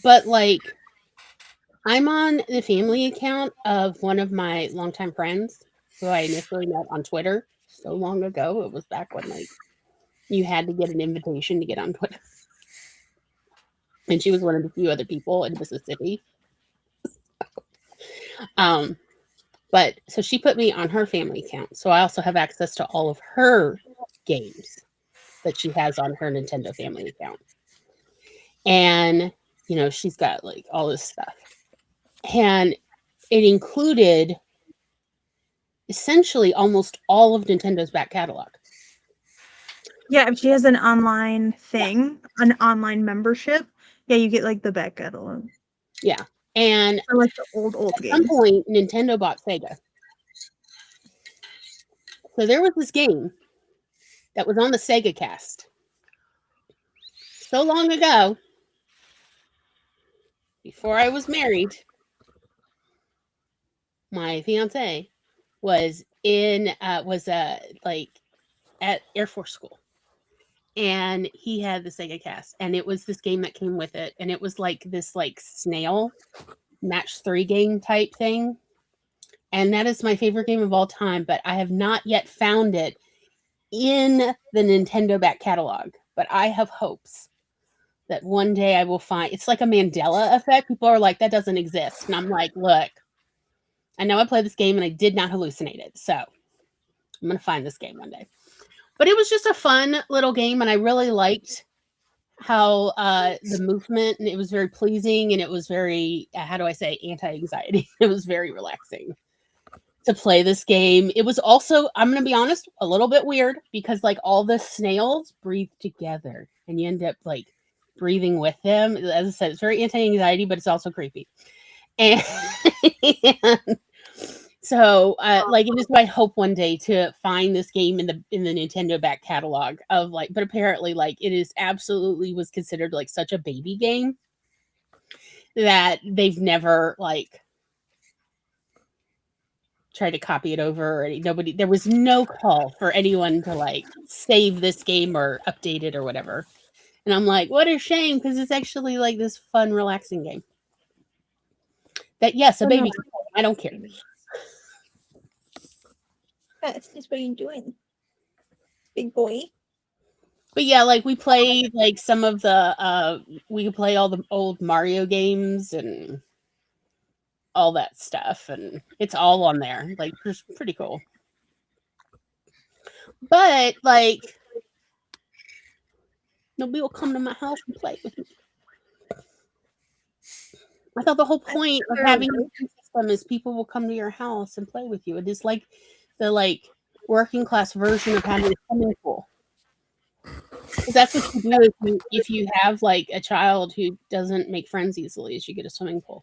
But like, I'm on the family account of one of my longtime friends who I initially met on Twitter so long ago. It was back when like you had to get an invitation to get on Twitter. And she was one of the few other people in Mississippi. But so she put me on her family account. So I also have access to all of her games that she has on her Nintendo family account. And, you know, she's got like all this stuff. And it included essentially almost all of Nintendo's back catalog.
Yeah, if she has an online thing, an online membership, yeah, you get like the back catalog.
Yeah. And
or like the old games.
At some point, Nintendo bought Sega. So there was this game that was on the Sega cast so long ago, before I was married. My fiance was like at Air Force School, and he had the Sega cast, and it was this game that came with it, and it was like this like snail match 3 game type thing, and that is my favorite game of all time. But I have not yet found it in the Nintendo back catalog, but I have hopes that one day I will find. It's like a Mandela effect. People are like, that doesn't exist, and I'm like, look, I know I played this game and I did not hallucinate it. So I'm going to find this game one day. But it was just a fun little game. And I really liked how the movement, and it was very pleasing. And it was very, how do I say, anti-anxiety. It was very relaxing to play this game. It was also, I'm going to be honest, a little bit weird because like all the snails breathe together and you end up like breathing with them. As I said, it's very anti-anxiety, but it's also creepy. And so like it is my hope one day to find this game in the Nintendo back catalog of like, but apparently like it is absolutely was considered like such a baby game that they've never like tried to copy it over, or there was no call for anyone to like save this game or update it or whatever. And I'm like, what a shame, because it's actually like this fun, relaxing game. That yes, a baby. I don't care.
That's just what you're doing, big boy.
But yeah, like we played like some of the we could play all the old Mario games and all that stuff, and it's all on there. Like it's pretty cool. But like nobody will come to my house and play with me. I thought the whole point of having a system is people will come to your house and play with you. It is like the like working class version of having a swimming pool. Because that's what you do if you have like a child who doesn't make friends easily, is you get a swimming pool.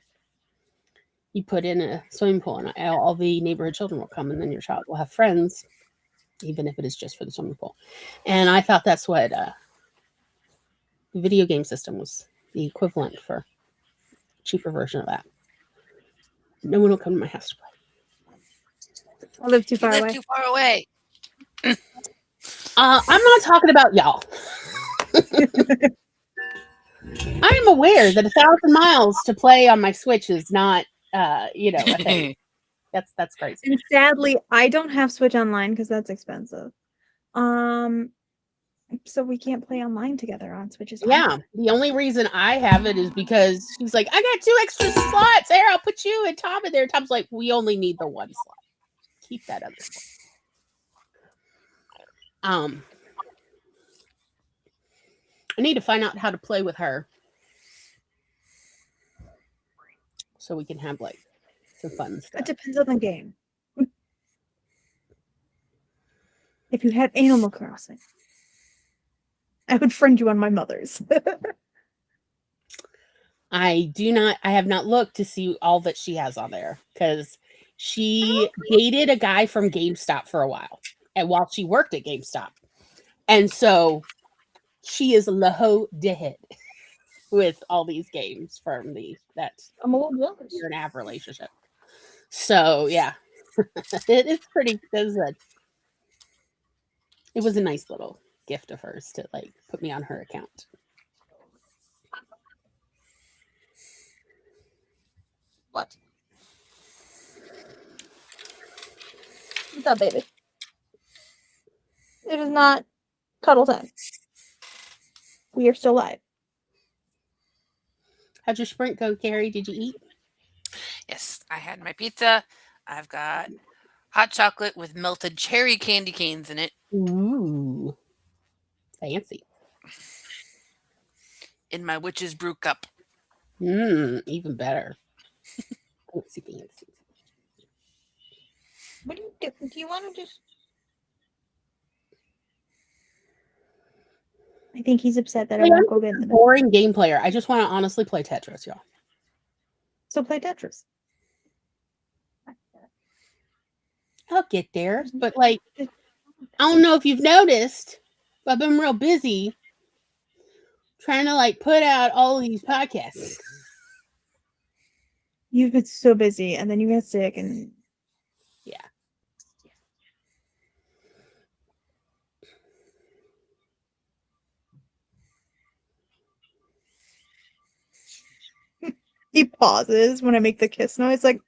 You put in a swimming pool and all the neighborhood children will come, and then your child will have friends, even if it is just for the swimming pool. And I thought that's what the video game system was the equivalent for. Cheaper version of that. No one will come to my house to play.
I live too far away.
I'm not talking about y'all. I am aware that 1,000 miles to play on my Switch is not, a thing. That's crazy.
And sadly, I don't have Switch Online because that's expensive. And So we can't play online together on Switch.
Yeah, the only reason I have it is because she's like, I got 2 extra slots. There, I'll put you and Tom in there. Tom's like, we only need the 1 slot. Keep that other slot. I need to find out how to play with her so we can have like some fun stuff.
It depends on the game. If you had Animal Crossing, I would friend you on my mother's.
I have not looked to see all that she has on there because she dated a guy from GameStop for a while, and while she worked at GameStop. And so she is loaded with all these games from
I'm a little jealous.
year and a half relationship. So yeah, it's pretty good. It was a nice little gift of hers to like put me on her account.
What? What's up, baby? It is not cuddle time. We are still live.
How'd your sprint go, Carrie? Did you eat?
Yes, I had my pizza. I've got hot chocolate with melted cherry candy canes in it.
Ooh, fancy.
In my witch's brew cup.
Even better. Fancy.
What do you do? Do you want to just... I think he's upset that I won't go get the
boring game player. I just want to honestly play Tetris, y'all.
So play Tetris.
I'll get there, but like, I don't know if you've noticed, but I've been real busy trying to like put out all of these podcasts.
You've been so busy, and then you got sick, and
yeah.
He pauses when I make the kiss noise, like,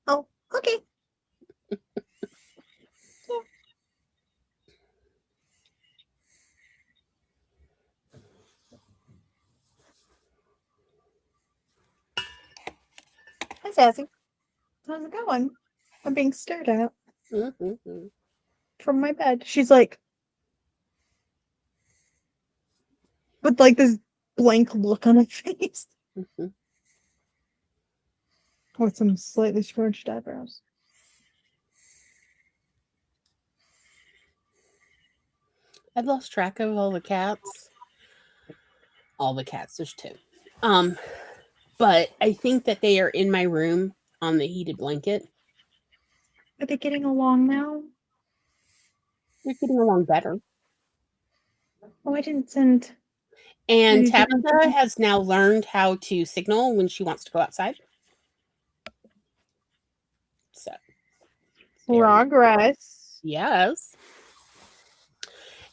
oh, okay. Hi, Sassy. How's it going? I'm being stared at from my bed. She's like, with like this blank look on her face. With some slightly scrunched eyebrows.
I've lost track of all the cats. All the cats, there's 2. But I think that they are in my room on the heated blanket.
Are they getting along now?
They're getting along better.
Oh, I didn't send.
And Tabitha has now learned how to signal when she wants to go outside. So
progress.
Yes.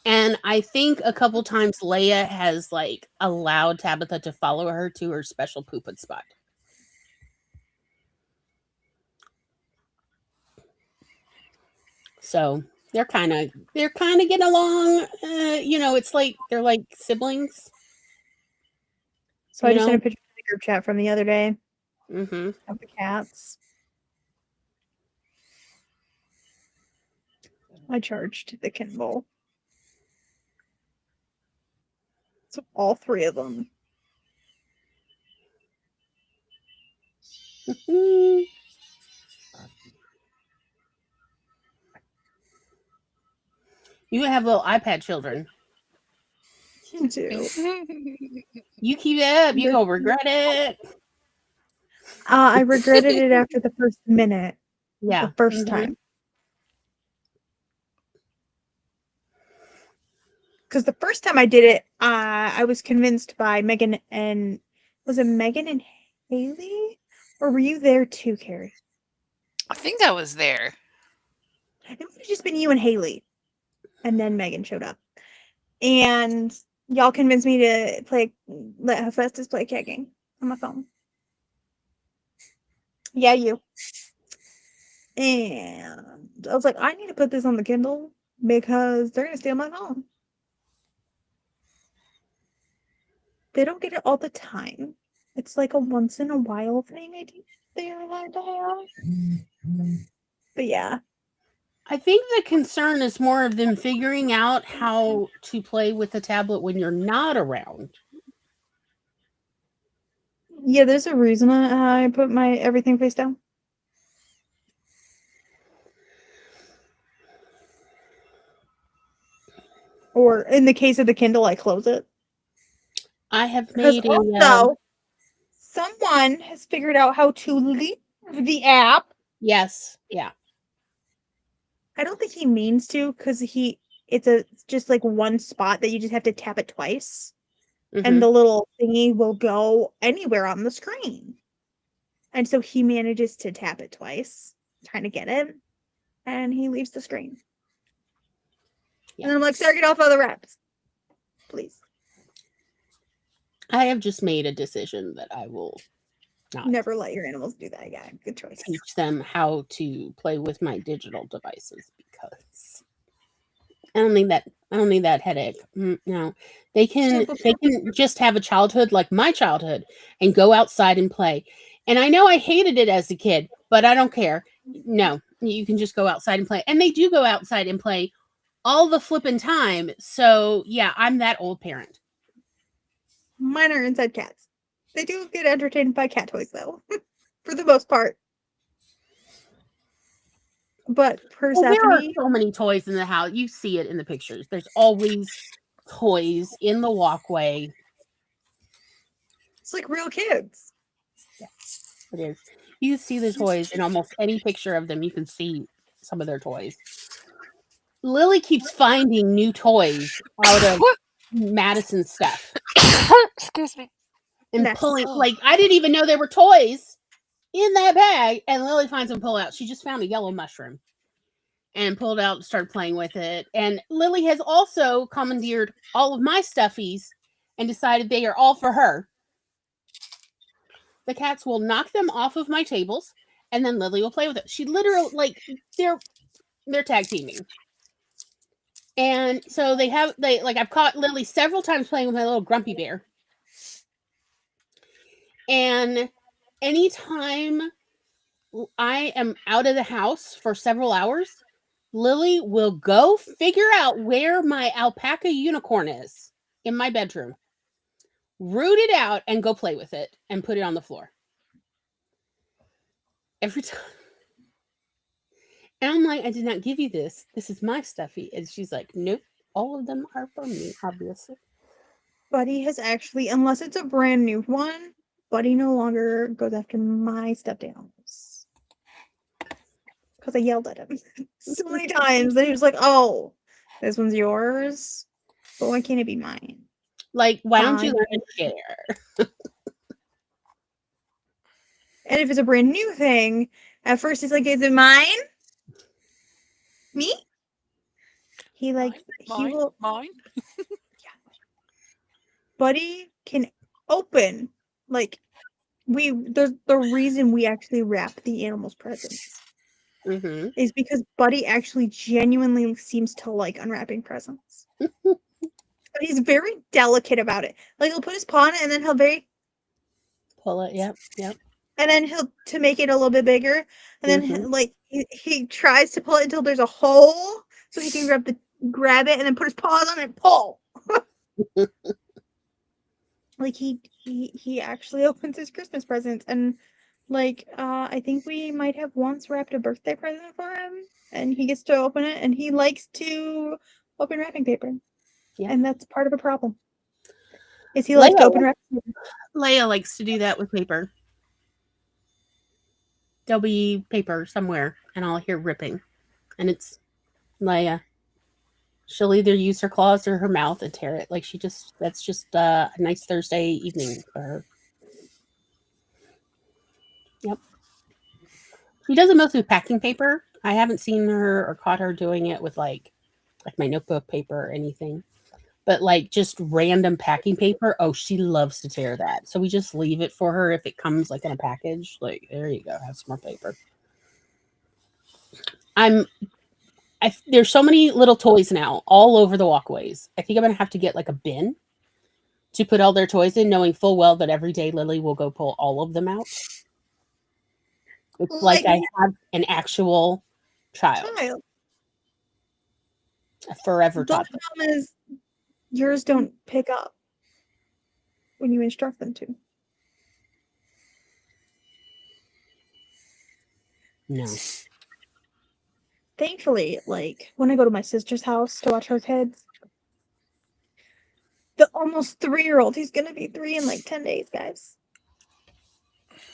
And I think a couple times Leia has like allowed Tabitha to follow her to her special pooping spot. So they're kind of getting along. It's like they're like siblings.
So I just sent a picture in the group chat from the other day
of
the cats. I charged the Kindle. So all 3 of them.
You have little iPad children.
You do.
You keep it up, you gonna regret it.
I regretted it after the first minute.
Yeah.
The first time. Because the first time I did it, I was convinced by Megan and... Was it Megan and Haley? Or were you there too, Carrie?
I think I was there.
It might have just been you and Haley. And then Megan showed up. And y'all convinced me to let Hephaestus play cat game on my phone. Yeah, you. And I was like, I need to put this on the Kindle because they're going to steal my phone. they don't get it all the time. It's like a once in a while thing they're allowed to have. But yeah.
I think the concern is more of them figuring out how to play with the tablet when you're not around.
Yeah, there's a reason I put my everything face down. Or in the case of the Kindle, I close it.
I have
Because
made
also, someone has figured out how to leave the app.
Yes, yeah.
I don't think he means to, because it's just like one spot that you just have to tap it twice. And the little thingy will go anywhere on the screen. And so he manages to tap it twice, trying to get it, and he leaves the screen. Yeah. And then I'm like, Sarah, get off other apps. Please.
I have just made a decision that I will not
never let your animals do that. Yeah, good choice.
Teach them how to play with my digital devices because I don't need that headache. No, they can just have a childhood like my childhood and go outside and play. And I know I hated it as a kid, but I don't care. No, you can just go outside and play. And they do go outside and play all the flipping time. So yeah, I'm that old parent.
Mine are inside cats. They do get entertained by cat toys though, for the most part. But Persephone,
there are so many toys in the house. You see it in the pictures. There's always toys in the walkway.
It's like real kids.
Yeah, it is. You see the toys in almost any picture of them. You can see some of their toys. Lily keeps finding new toys out of Madison's stuff.
Excuse me.
And pulling, like, I didn't even know there were toys in that bag. And Lily finds them, pull out. She just found a yellow mushroom and pulled out and started playing with it. And Lily has also commandeered all of my stuffies and decided they are all for her. The cats will knock them off of my tables, and then Lily will play with it. She literally, like, they're tag teaming. And so I've caught Lily several times playing with my little grumpy bear. And anytime I am out of the house for several hours, Lily will go figure out where my alpaca unicorn is in my bedroom, root it out, and go play with it and put it on the floor. Every time. And I'm like, I did not give you this. This is my stuffy. And she's like, nope, all of them are for me, obviously.
Buddy has actually, unless it's a brand new one, Buddy no longer goes after my stuffed animals. Because I yelled at him so many times that he was like, oh, this one's yours, but why can't it be mine?
Like, why don't you learn to share?
And if it's a brand new thing, at first he's like, is it mine? Me? He like,
mine,
he will.
Mine?
Yeah. Buddy can open, like, the reason we actually wrap the animal's presents is because Buddy actually genuinely seems to like unwrapping presents. But he's very delicate about it. Like, he'll put his paw on it and then he'll
pull it, yep.
And then to make it a little bit bigger. And then he tries to pull it until there's a hole so he can grab it and then put his paws on it and pull. Like he actually opens his Christmas presents, and like I think we might have once wrapped a birthday present for him, and he gets to open it, and he likes to open wrapping paper. Yeah. And that's part of a problem. Is he likes to open wrapping paper.
Leia likes to do that with paper. There'll be paper somewhere, and I'll hear ripping, and it's Leia. She'll either use her claws or her mouth and tear it. Like that's just a nice Thursday evening for her. Yep. She does it mostly with packing paper. I haven't seen her or caught her doing it with like my notebook paper or anything. But like just random packing paper, oh, she loves to tear that. So we just leave it for her if it comes like in a package. Like, there you go, have some more paper. There's so many little toys now all over the walkways. I think I'm gonna have to get like a bin to put all their toys in, knowing full well that every day Lily will go pull all of them out. It's like I have an actual child. A forever toddler.
The problem is yours don't pick up when you instruct them to.
No.
Thankfully, like when I go to my sister's house to watch her kids, the almost 3-year-old, he's gonna be 3 in like 10 days, guys.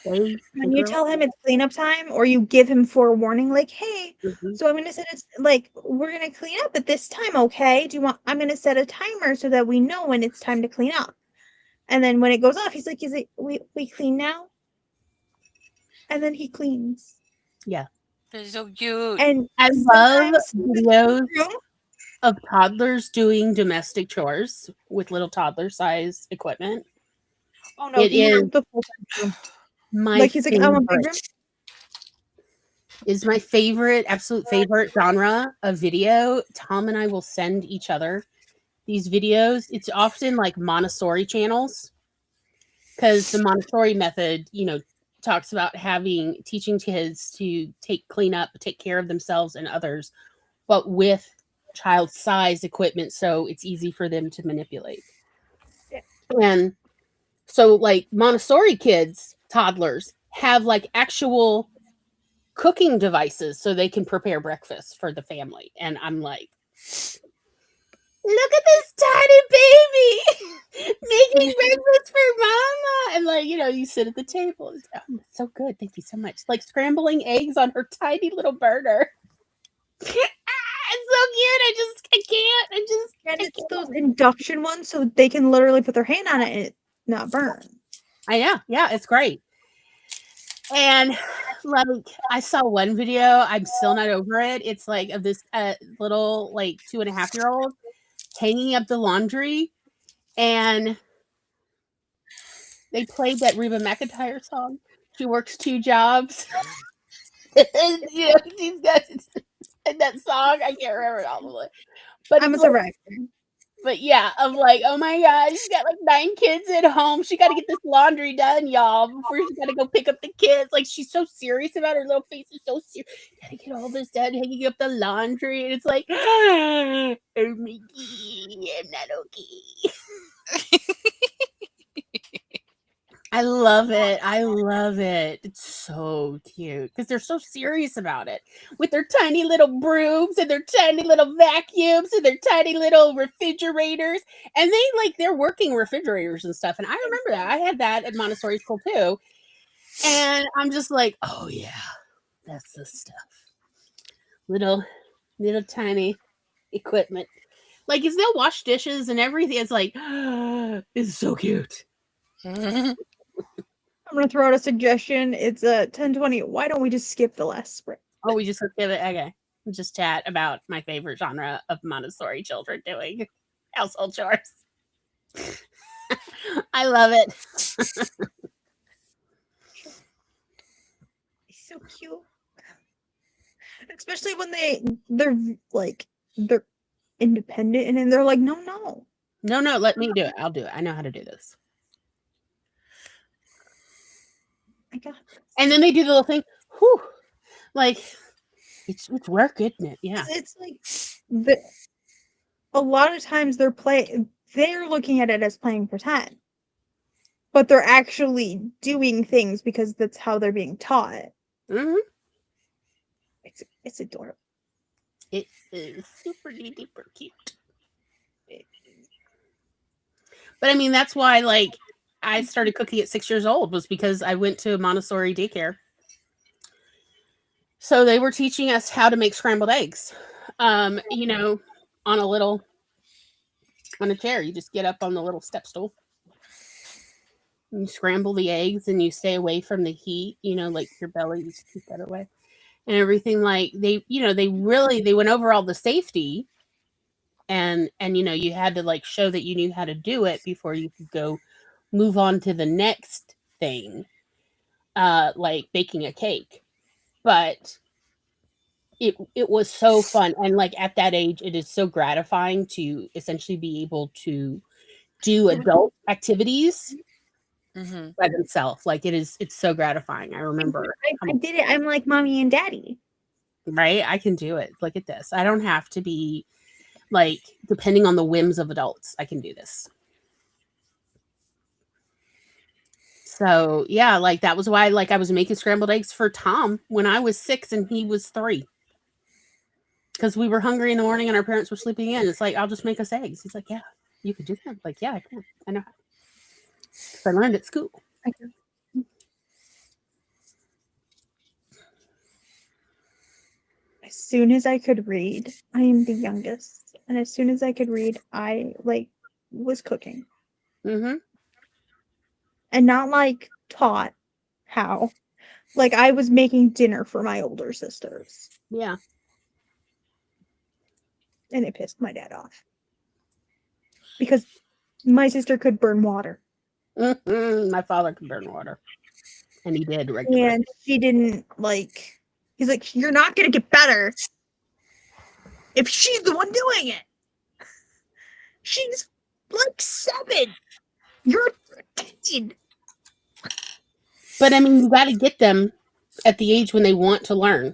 When you tell him it's cleanup time, or you give him forewarning, like, hey, so I'm gonna set it like we're gonna clean up at this time, okay? I'm gonna set a timer so that we know when it's time to clean up. And then when it goes off, he's like, is it we clean now? And then he cleans.
Yeah.
They're so cute.
And
I love videos of toddlers doing domestic chores with little toddler-sized equipment.
Oh no,
it is
the full time.
My
like he's like, I want bedroom.
Is my favorite, absolute favorite genre of video. Tom and I will send each other these videos. It's often like Montessori channels, because the Montessori method, talks about teaching kids to take care of themselves and others, but with child-sized equipment, so it's easy for them to manipulate.
Yeah.
And so, like, Montessori kids, toddlers, have like actual cooking devices so they can prepare breakfast for the family. And I'm like, look at this tiny baby making breakfast for mama. And like, you sit at the table. It's so good. Thank you so much. Like scrambling eggs on her tiny little burner. It's so cute. I can't.
And it's those induction ones, so they can literally put their hand on it and it not burn.
I know. Yeah, it's great. And like, I saw one video, I'm still not over it. It's like of this little like 2.5-year-old hanging up the laundry, and they played that Reba McEntire song. She works 2 jobs. She's got that song. I can't remember it all of it. But
I'm a survivor.
But yeah, of like, oh my god, she's got like 9 kids at home. She got to get this laundry done, y'all, before she's got to go pick up the kids. Like, she's so serious about her little face. Is so serious. Gotta get all this done, hanging up the laundry, and it's like, oh my god, I'm not okay. I love it. I love it. It's so cute because they're so serious about it with their tiny little brooms and their tiny little vacuums and their tiny little refrigerators. And they're working refrigerators and stuff. And I remember that. I had that at Montessori school too. And I'm just like, oh yeah, that's the stuff. Little tiny equipment. Like, if they'll wash dishes and everything, it's like, it's so cute.
I'm going to throw out a suggestion. It's 10:20. Why don't we just skip the last sprint?
Oh, we just skip it? Okay. Just chat about my favorite genre of Montessori children doing household chores. I love it.
It's so cute. Especially when they're independent and then they're like, no,
let me do it. I'll do it. I know how to do this.
I got this.
And then they do the little thing. Whew. Like, it's work, isn't it? Yeah.
It's like a lot of times they're looking at it as playing pretend, but they're actually doing things because that's how they're being taught.
Mm-hmm.
It's adorable.
It is super duper cute. But I mean, that's why, like, I started cooking at 6 years old, was because I went to Montessori daycare. So they were teaching us how to make scrambled eggs. On a chair. You just get up on the little step stool. You scramble the eggs and you stay away from the heat, like your belly, just keep that away. And everything, like, they went over all the safety, and you had to like show that you knew how to do it before you could go move on to the next thing, like baking a cake. But it was so fun, and like at that age, it is so gratifying to essentially be able to do adult activities
Mm-hmm.
by themselves. Like it's so gratifying. I remember
I did it. I'm like mommy and daddy.
right? I can do it. Look at this. I don't have to be like depending on the whims of adults. I can do this. So yeah, like that was why like I was making scrambled eggs for Tom when I was 6 and he was 3. Because we were hungry in the morning and our parents were sleeping in. It's like, I'll just make us eggs. He's like, yeah, you could do that. I'm like, yeah, I can. I know how. Because I learned at school.
As soon as I could read, I am the youngest, and as soon as I could read, I like was cooking,
Mm-hmm.
and not like taught how. Like I was making dinner for my older sisters,
Yeah.
and it pissed my dad off because my sister could burn water,
My father could burn water, and he did regularly.
and she didn't like. He's like, "You're not gonna get better if she's the one doing it. She's like 7. You're 13."
But I mean, you got to get them at the age when they want to learn,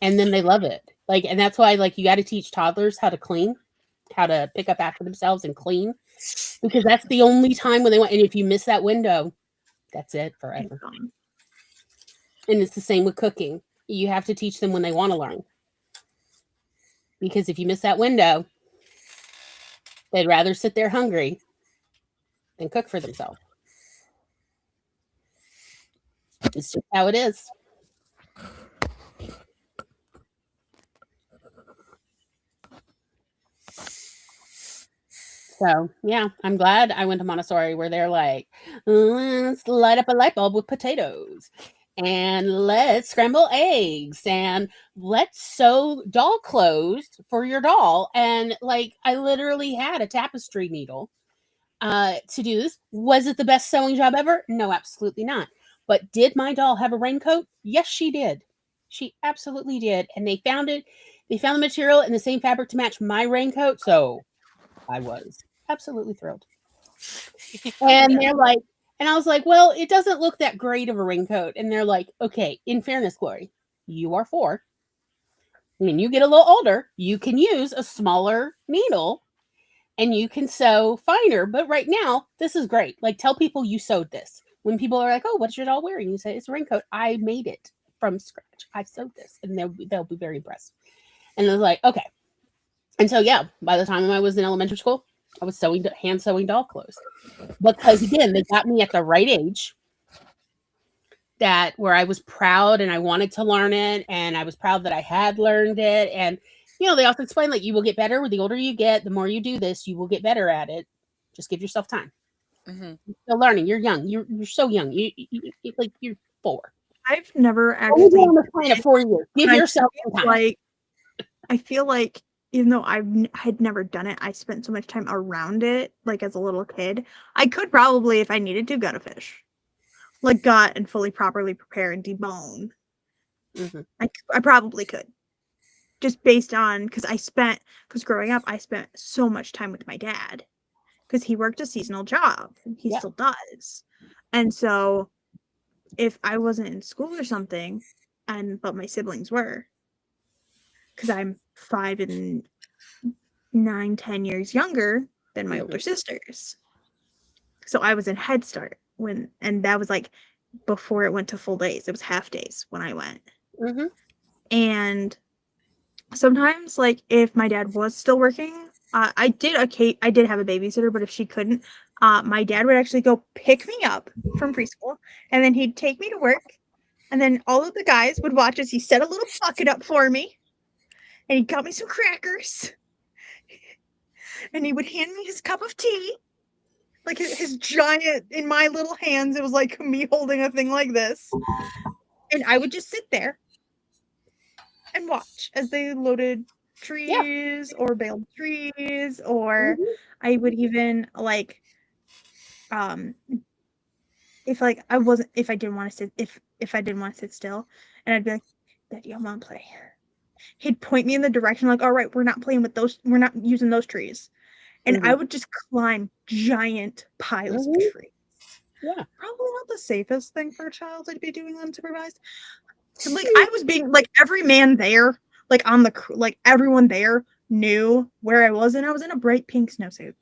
and then they love it. Like, and that's why, like, you got to teach toddlers how to clean, how to pick up after themselves and clean, because that's the only time when they want. And if you miss that window, that's it forever. And it's the same with cooking. You have to teach them when they want to learn, because if you miss that window, they'd rather sit there hungry than cook for themselves. It's just how it is. So, yeah, I'm glad I went to Montessori where they're like, let's light up a light bulb with potatoes and let's scramble eggs and let's sew doll clothes for your doll. And like, I literally had a tapestry needle to do this. Was it the best sewing job ever? No, absolutely not. But did my doll have a raincoat? Yes, she did. She absolutely did. And they found the material in the same fabric to match my raincoat. So I was absolutely thrilled. And they're like, and I was like, well, it doesn't look that great of a raincoat. And they're like, okay, in fairness, Glory, you are 4. When you get a little older, you can use a smaller needle and you can sew finer. But right now, this is great. Like, tell people you sewed this. When people are like, oh, what's your doll wearing? You say, it's a raincoat. I made it from scratch. I sewed this. And they'll be very impressed. And I was like, okay. And so, yeah, by the time I was in elementary school, I was hand sewing doll clothes. Because again, they got me at the right age where I was proud and I wanted to learn it. And I was proud that I had learned it. And, you know, they also explain like you will get better. The older you get, the more you do this, you will get better at it. Just give yourself time.
Mm-hmm.
You're still learning. You're young. You're so young. You like you're 4.
I've never actually been
on the planet 4 years. Give yourself time.
Like, I feel like even though I had never done it, I spent so much time around it, like as a little kid. I could probably, if I needed to, gut a fish, like gut and fully properly prepare and debone.
Mm-hmm.
I probably could, just based on because growing up I spent so much time with my dad because he worked a seasonal job and he still does, and so if I wasn't in school or something, but my siblings were. Because I'm 5 and 9, 10 years younger than my older sisters. So I was in Head Start and that was like before it went to full days. It was half days when I went.
Mm-hmm.
And sometimes, like if my dad was still working, I did have a babysitter, but if she couldn't, my dad would actually go pick me up from preschool, and then he'd take me to work, and then all of the guys would watch as he set a little bucket up for me. And he got me some crackers. And he would hand me his cup of tea. Like his giant, in my little hands, it was like me holding a thing like this. And I would just sit there and watch as they loaded trees or baled trees. Or I would even like, if I didn't want to sit, if I didn't want to sit still, and I'd be like, Daddy, I want to play. He'd point me in the direction like, all right, we're not playing with those, we're not using those trees. and I would just climb giant piles of trees.
Yeah.
Probably not the safest thing for a child to be doing unsupervised. Like, I was being, like, every man there, like, on the, like, everyone there knew where I was, and I was in a bright pink snowsuit.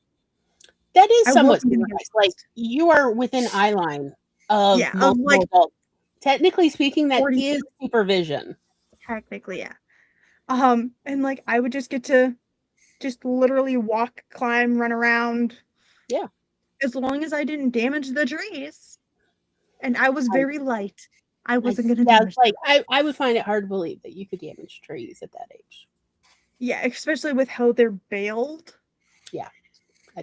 That is
I
somewhat
wasn't gonna get
supervised. Like, you are within eye line of
of,
multiple
like,
adults. Technically speaking, that
40
is supervision.
Technically, yeah. And, like, I would just get to just literally walk, climb, run around.
Yeah.
As long as I didn't damage the trees. And I was very light. I wasn't gonna damage
like
them.
I would find it hard to believe that you could damage trees at that age.
Yeah, especially with how they're baled.
Yeah.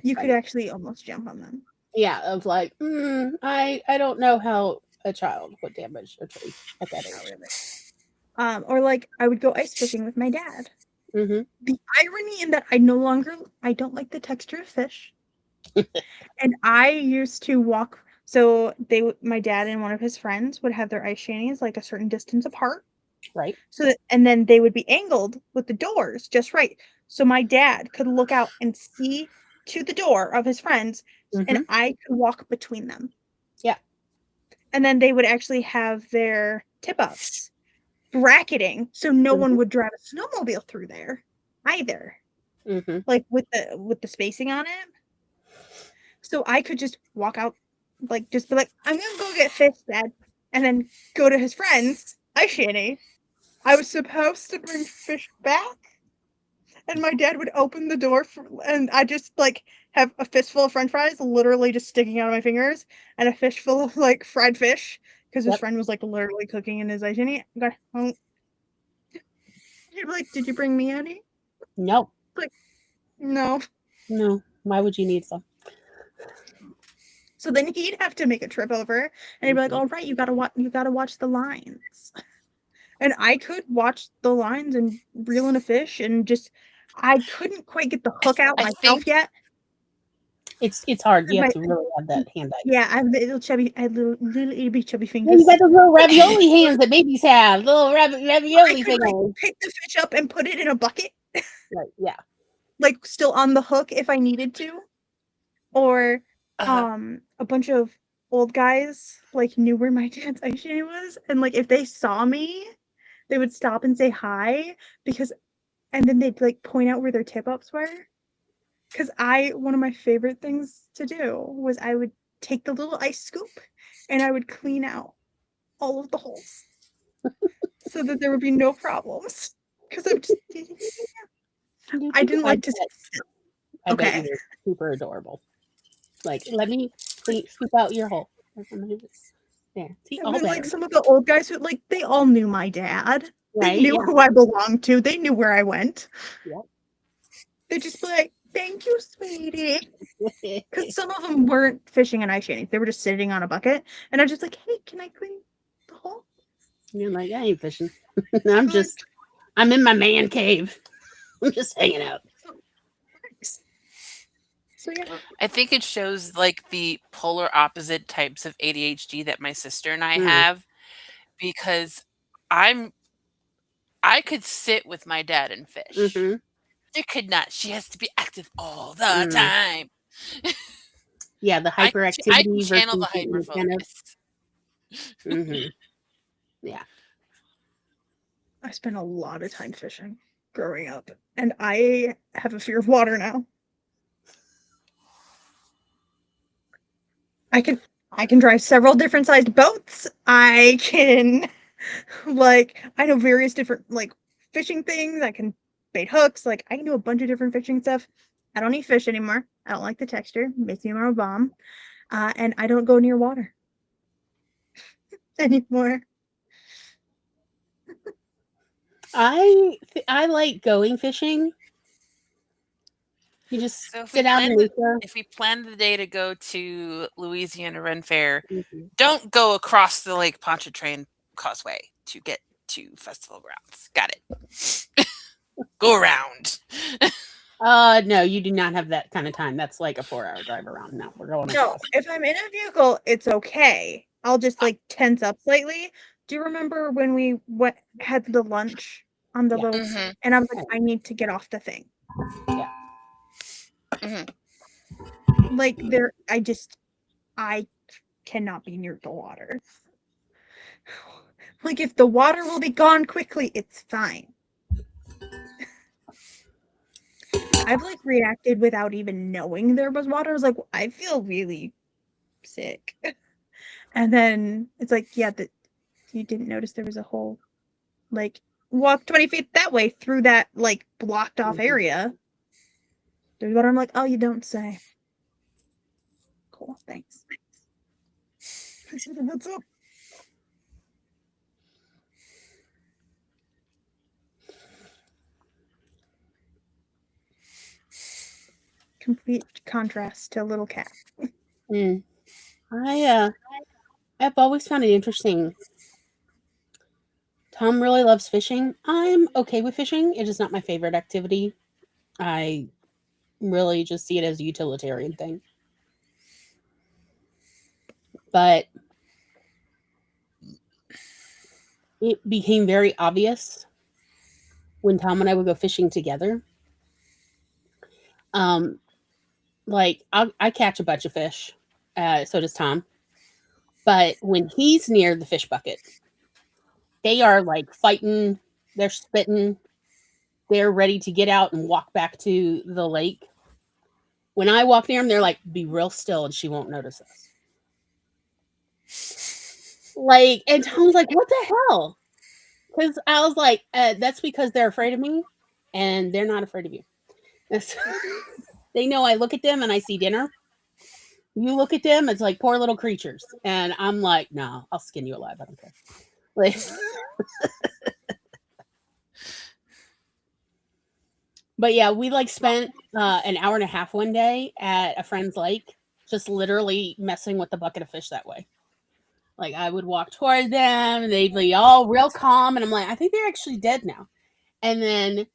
You could actually almost jump on them.
Yeah, of like, I don't know how a child would damage a tree at that age.
Really. Or like I would go ice fishing with my dad.
Mm-hmm.
The irony in that I don't like the texture of fish. And I used to walk, so my dad and one of his friends would have their ice shanties like a certain distance apart.
Right.
And then they would be angled with the doors just right. So my dad could look out and see to the door of his friends, and I could walk between them.
Yeah.
And then they would actually have their tip-ups bracketing, so no one would drive a snowmobile through there either. Like with the spacing on it. So I could just walk out, like just be like, I'm gonna go get fish, Dad, and then go to his friend's ice shanty. I was supposed to bring fish back, and my dad would open the door and I just like have a fistful of French fries literally just sticking out of my fingers, and a fish full of like fried fish because his friend was like literally cooking in his ice shanty. He'd be like, "Did you bring me any?"
No.
Like, no.
No. Why would you need some?
So then he'd have to make a trip over, and he'd be like, "All right, you gotta watch the lines." And I could watch the lines and reel in a fish, and just I couldn't quite get the hook out myself yet.
It's hard. You have to really have that hand eye.
Yeah, I have little itty chubby fingers.
Yeah, you got those little ravioli hands that babies have. Little ravioli fingers.
Like, pick the fish up and put it in a bucket.
Right. Yeah.
Like still on the hook if I needed to. Or a bunch of old guys like knew where my dad's ice shanty was, and like if they saw me, they would stop and say hi and then they'd like point out where their tip-ups were. Because one of my favorite things to do was I would take the little ice scoop and I would clean out all of the holes so that there would be no problems. Because I didn't like to sit still.
I bet you were super adorable. Like, let me scoop out your hole. There. See,
and then, like some of the old guys who like they all knew my dad.
Right?
They knew who I belonged to. They knew where I went.
Yep.
They'd just be like, "Thank you, sweetie." Because some of them weren't fishing in ice shanties. They were just sitting on a bucket. And I'm just like, "Hey, can I clean the hole?"
You're like, I ain't fishing. I'm in my man cave. I'm just hanging out.
So yeah.
I think it shows like the polar opposite types of ADHD that my sister and I have, because I could sit with my dad and fish. She could not. She has to be active all the time.
Yeah, the hyperactivity.
I can channel the hyperfocus.
Yeah.
I spent a lot of time fishing growing up, and I have a fear of water now. I can drive several different sized boats. I can I know various different like fishing things. I can bait hooks. Like I can do a bunch of different fishing stuff. I don't eat fish anymore. I don't like the texture. It makes me more of a bomb. And I don't go near water anymore.
I like going fishing. You just sit out in nature.
If we plan the day to go to Louisiana Ren Fair, don't go across the Lake Pontchartrain Causeway to get to festival grounds. Got it. Go around.
No, you do not have that kind of time. That's like a 4-hour drive around. No, we're going.
No, if I'm in a vehicle, it's okay. I'll just like tense up slightly. Do you remember when we had the lunch on the boat? And I was like, I need to get off the thing.
Yeah.
Like I cannot be near the water. Like if the water will be gone quickly, it's fine. I've like reacted without even knowing there was water. I was like, I feel really sick. And then it's like, yeah, that you didn't notice there was a hole. Like, walk 20 feet that way through that like blocked off area. There's water. I'm like, oh, you don't say. Cool, thanks. What's up? Complete contrast to little cat.
I've always found it interesting. Tom really loves fishing. I'm okay with fishing. It is not my favorite activity. I really just see it as a utilitarian thing. But it became very obvious when Tom and I would go fishing together. Like I catch a bunch of fish, so does Tom. But when he's near the fish bucket, they are like fighting, they're spitting, they're ready to get out and walk back to the lake. When I walk near them, they're like, be real still and she won't notice us. Like, and Tom's like, what the hell? Because I was like, that's because they're afraid of me and they're not afraid of you. They know I look at them and I see dinner. You look at them, it's like poor little creatures. And I'm like, no, I'll skin you alive. I don't care. Like, but yeah, we like spent an hour and a half one day at a friend's lake, just literally messing with the bucket of fish that way. Like I would walk toward them and they'd be all real calm. And I'm like, I think they're actually dead now. And then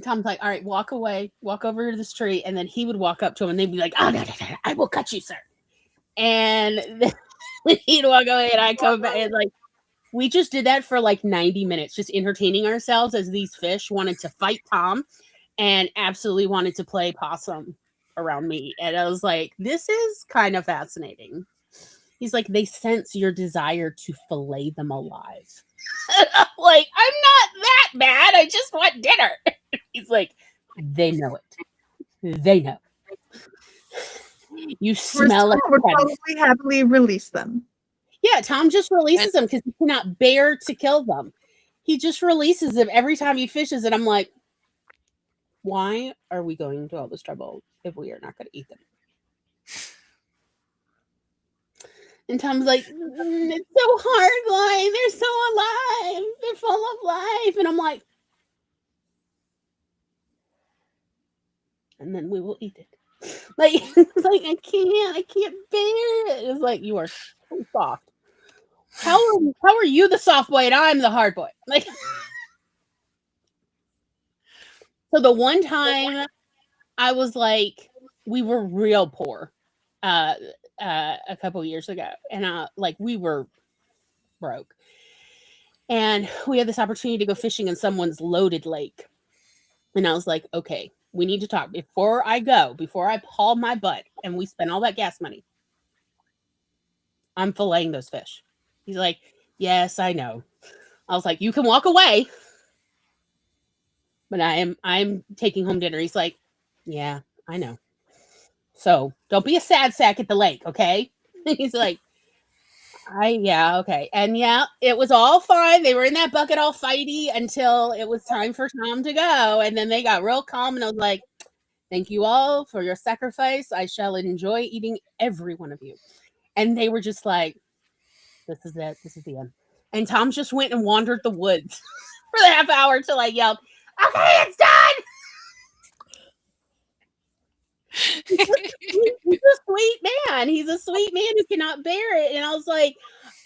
Tom's like, all right, walk away, walk over to this tree. And then he would walk up to him and they'd be like, oh, no, I will cut you, sir. And then he'd walk away and I come back and like, we just did that for like 90 minutes, just entertaining ourselves as these fish wanted to fight Tom and absolutely wanted to play possum around me. And I was like, this is kind of fascinating. He's like, they sense your desire to fillet them alive. Like, I'm not that bad. I just want dinner. He's like, they know it. They know. You smell it.
Would probably happily release them.
Yeah, Tom just releases them because he cannot bear to kill them. He just releases them every time he fishes, and I'm like, why are we going to all this trouble if we are not going to eat them? And Tom's like, it's so hard, Lloyd. They're so alive. They're full of life. And I'm like, and then we will eat it. Like, it's like I can't bear it. It's like, you are so soft. How are you the soft boy and I'm the hard boy? Like, so the one time I was like, we were real poor a couple years ago, and like we were broke, and we had this opportunity to go fishing in someone's loaded lake, and I was like, okay, we need to talk before I haul my butt and we spend all that gas money. I'm filleting those fish. He's like, yes, I know. I was like, you can walk away, but I'm taking home dinner. He's like, yeah, I know. So don't be a sad sack at the lake, okay? He's like, yeah, okay. And yeah, it was all fine. They were in that bucket all fighty until it was time for Tom to go. And then they got real calm and I was like, thank you all for your sacrifice. I shall enjoy eating every one of you. And they were just like, this is it. This is the end. And Tom just went and wandered the woods for the half hour till I yelled, okay, it's done. He's a sweet man. He's a sweet man who cannot bear it. And I was like,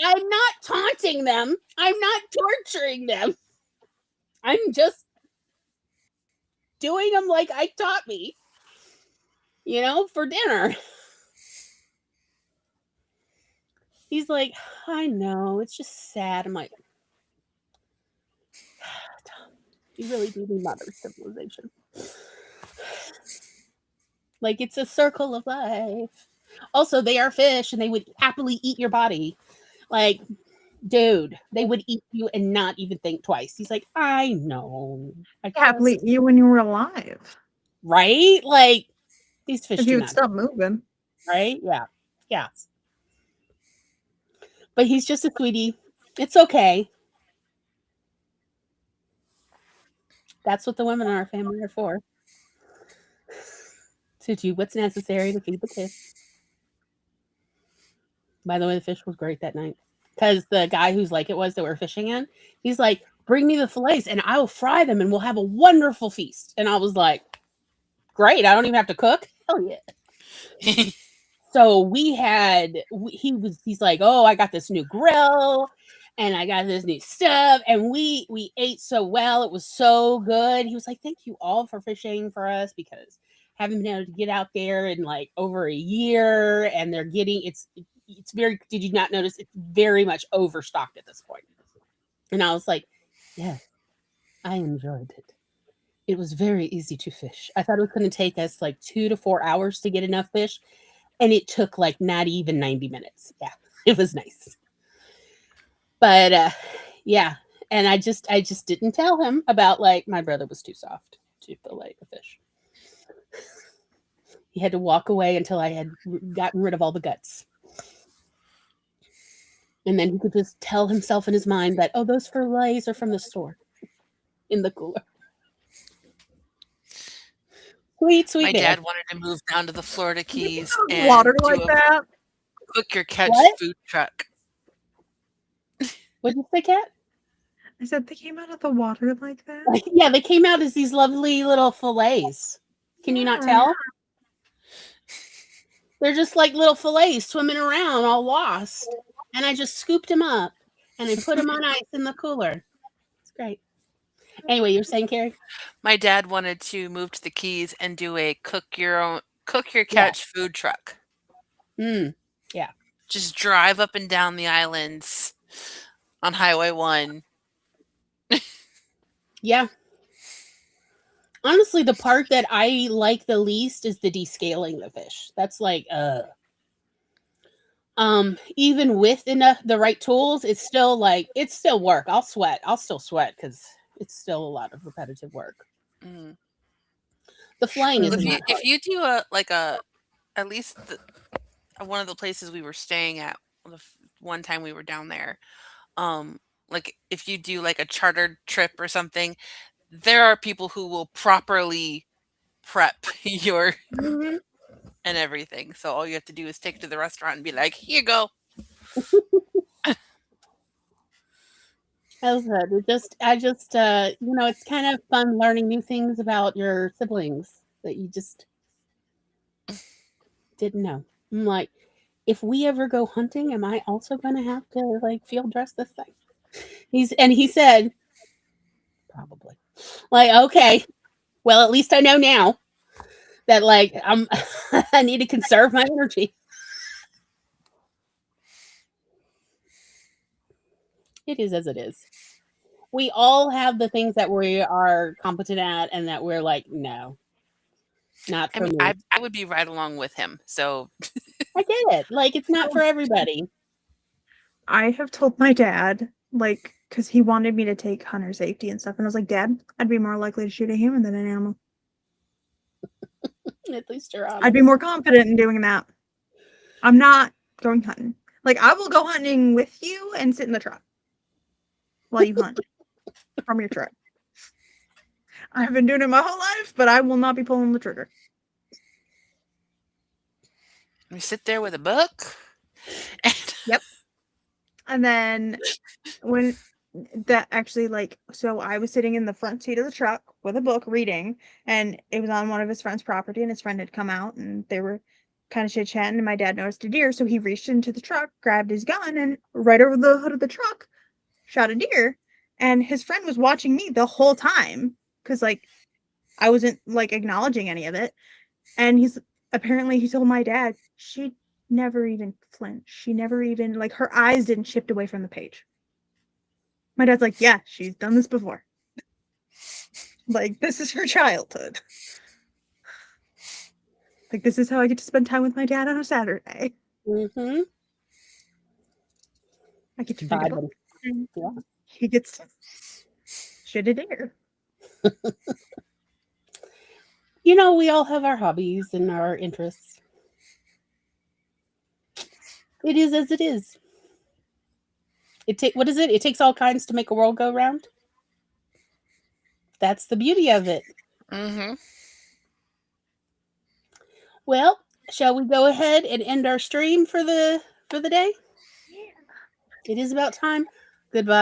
I'm not taunting them. I'm not torturing them. I'm just doing them like Ike taught me, for dinner. He's like, I know. It's just sad. I'm like, Tom, you really do need modern civilization. Like, it's a circle of life. Also, they are fish and they would happily eat your body. Like, dude, they would eat you and not even think twice. He's like, I know. I
Happily
just,
you when you were alive.
right? Like, these fish
If
do
you would
not,
stop moving.
right? Yeah. Yeah. But he's just a sweetie. It's okay. That's what the women in our family are for. To do what's necessary to feed the kids. By the way, the fish was great that night. Because the guy who's like it was that we're fishing in, he's like, bring me the fillets and I will fry them and we'll have a wonderful feast. And I was like, great. I don't even have to cook. Hell yeah. So he's like, oh, I got this new grill and I got this new stuff. And we ate so well. It was so good. He was like, thank you all for fishing for us because haven't been able to get out there in like over a year. And they're getting, it's very, did you not notice it's very much overstocked at this point? And I was like, yes, I enjoyed it. It was very easy to fish. I thought it was going to take us like 2 to 4 hours to get enough fish. And it took like not even 90 minutes. Yeah, it was nice. But yeah, and I just didn't tell him about like my brother was too soft to fillet the fish. He had to walk away until I had gotten rid of all the guts. And then he could just tell himself in his mind that, oh, those fillets are from the store in the cooler. Sweet, sweet.
My dad wanted to move down to the Florida Keys and
Water like that.
Cook your catch
What?
food truck.
What did you say, Kat?
I said they came out of the water like that.
Yeah, they came out as these lovely little fillets. Can you not tell? They're just like little fillets swimming around all lost. And I just scooped them up and I put them on ice in the cooler. It's great. Anyway, you're saying, Carrie?
My dad wanted to move to the Keys and do a cook your catch food truck.
Yeah.
Just drive up and down the islands on Highway 1.
Yeah. Honestly, the part that I like the least is the descaling the fish. That's like, even with the right tools, it's still work. I'll still sweat because it's still a lot of repetitive work.
Mm.
The flaying is
if you do at least one of the places we were staying at the one time we were down there, like if you do like a chartered trip or something, there are people who will properly prep your and everything. So all you have to do is take it to the restaurant and be like, here you go.
As I just it's kind of fun learning new things about your siblings that you just didn't know. I'm like, if we ever go hunting, am I also going to have to like field dress this thing? He said, probably. Like, okay, well, at least I know now that like I need to conserve my energy. It is as it is. We all have the things that we are competent at and that we're like, no, not for me.
I would be right along with him. So
I get it. Like, it's not for everybody.
I have told my dad, like, because he wanted me to take hunter safety and stuff. And I was like, Dad, I'd be more likely to shoot a human than an animal.
At least you're honest.
I'd be more confident in doing that. I'm not going hunting. Like, I will go hunting with you and sit in the truck while you hunt from your truck. I've been doing it my whole life, but I will not be pulling the trigger.
We sit there with a book.
Yep. And then when that actually, like, so I was sitting in the front seat of the truck with a book reading, and it was on one of his friend's property, and his friend had come out and they were kind of chit-chatting, and my dad noticed a deer, so he reached into the truck, grabbed his gun, and right over the hood of the truck shot a deer. And his friend was watching me the whole time because like I wasn't like acknowledging any of it. And he told my dad she never even flinched. She never even, like, her eyes didn't shift away from the page. My dad's like, yeah, she's done this before. Like, this is her childhood. Like, this is how I get to spend time with my dad on a Saturday.
Mm-hmm.
I get to read a book.
Yeah.
He gets to shit it air.
You know, we all have our hobbies and our interests. It is as it is. What is it? It takes all kinds to make a world go round. That's the beauty of it.
Mm-hmm.
Well, shall we go ahead and end our stream for the day?
Yeah.
It is about time. Goodbye.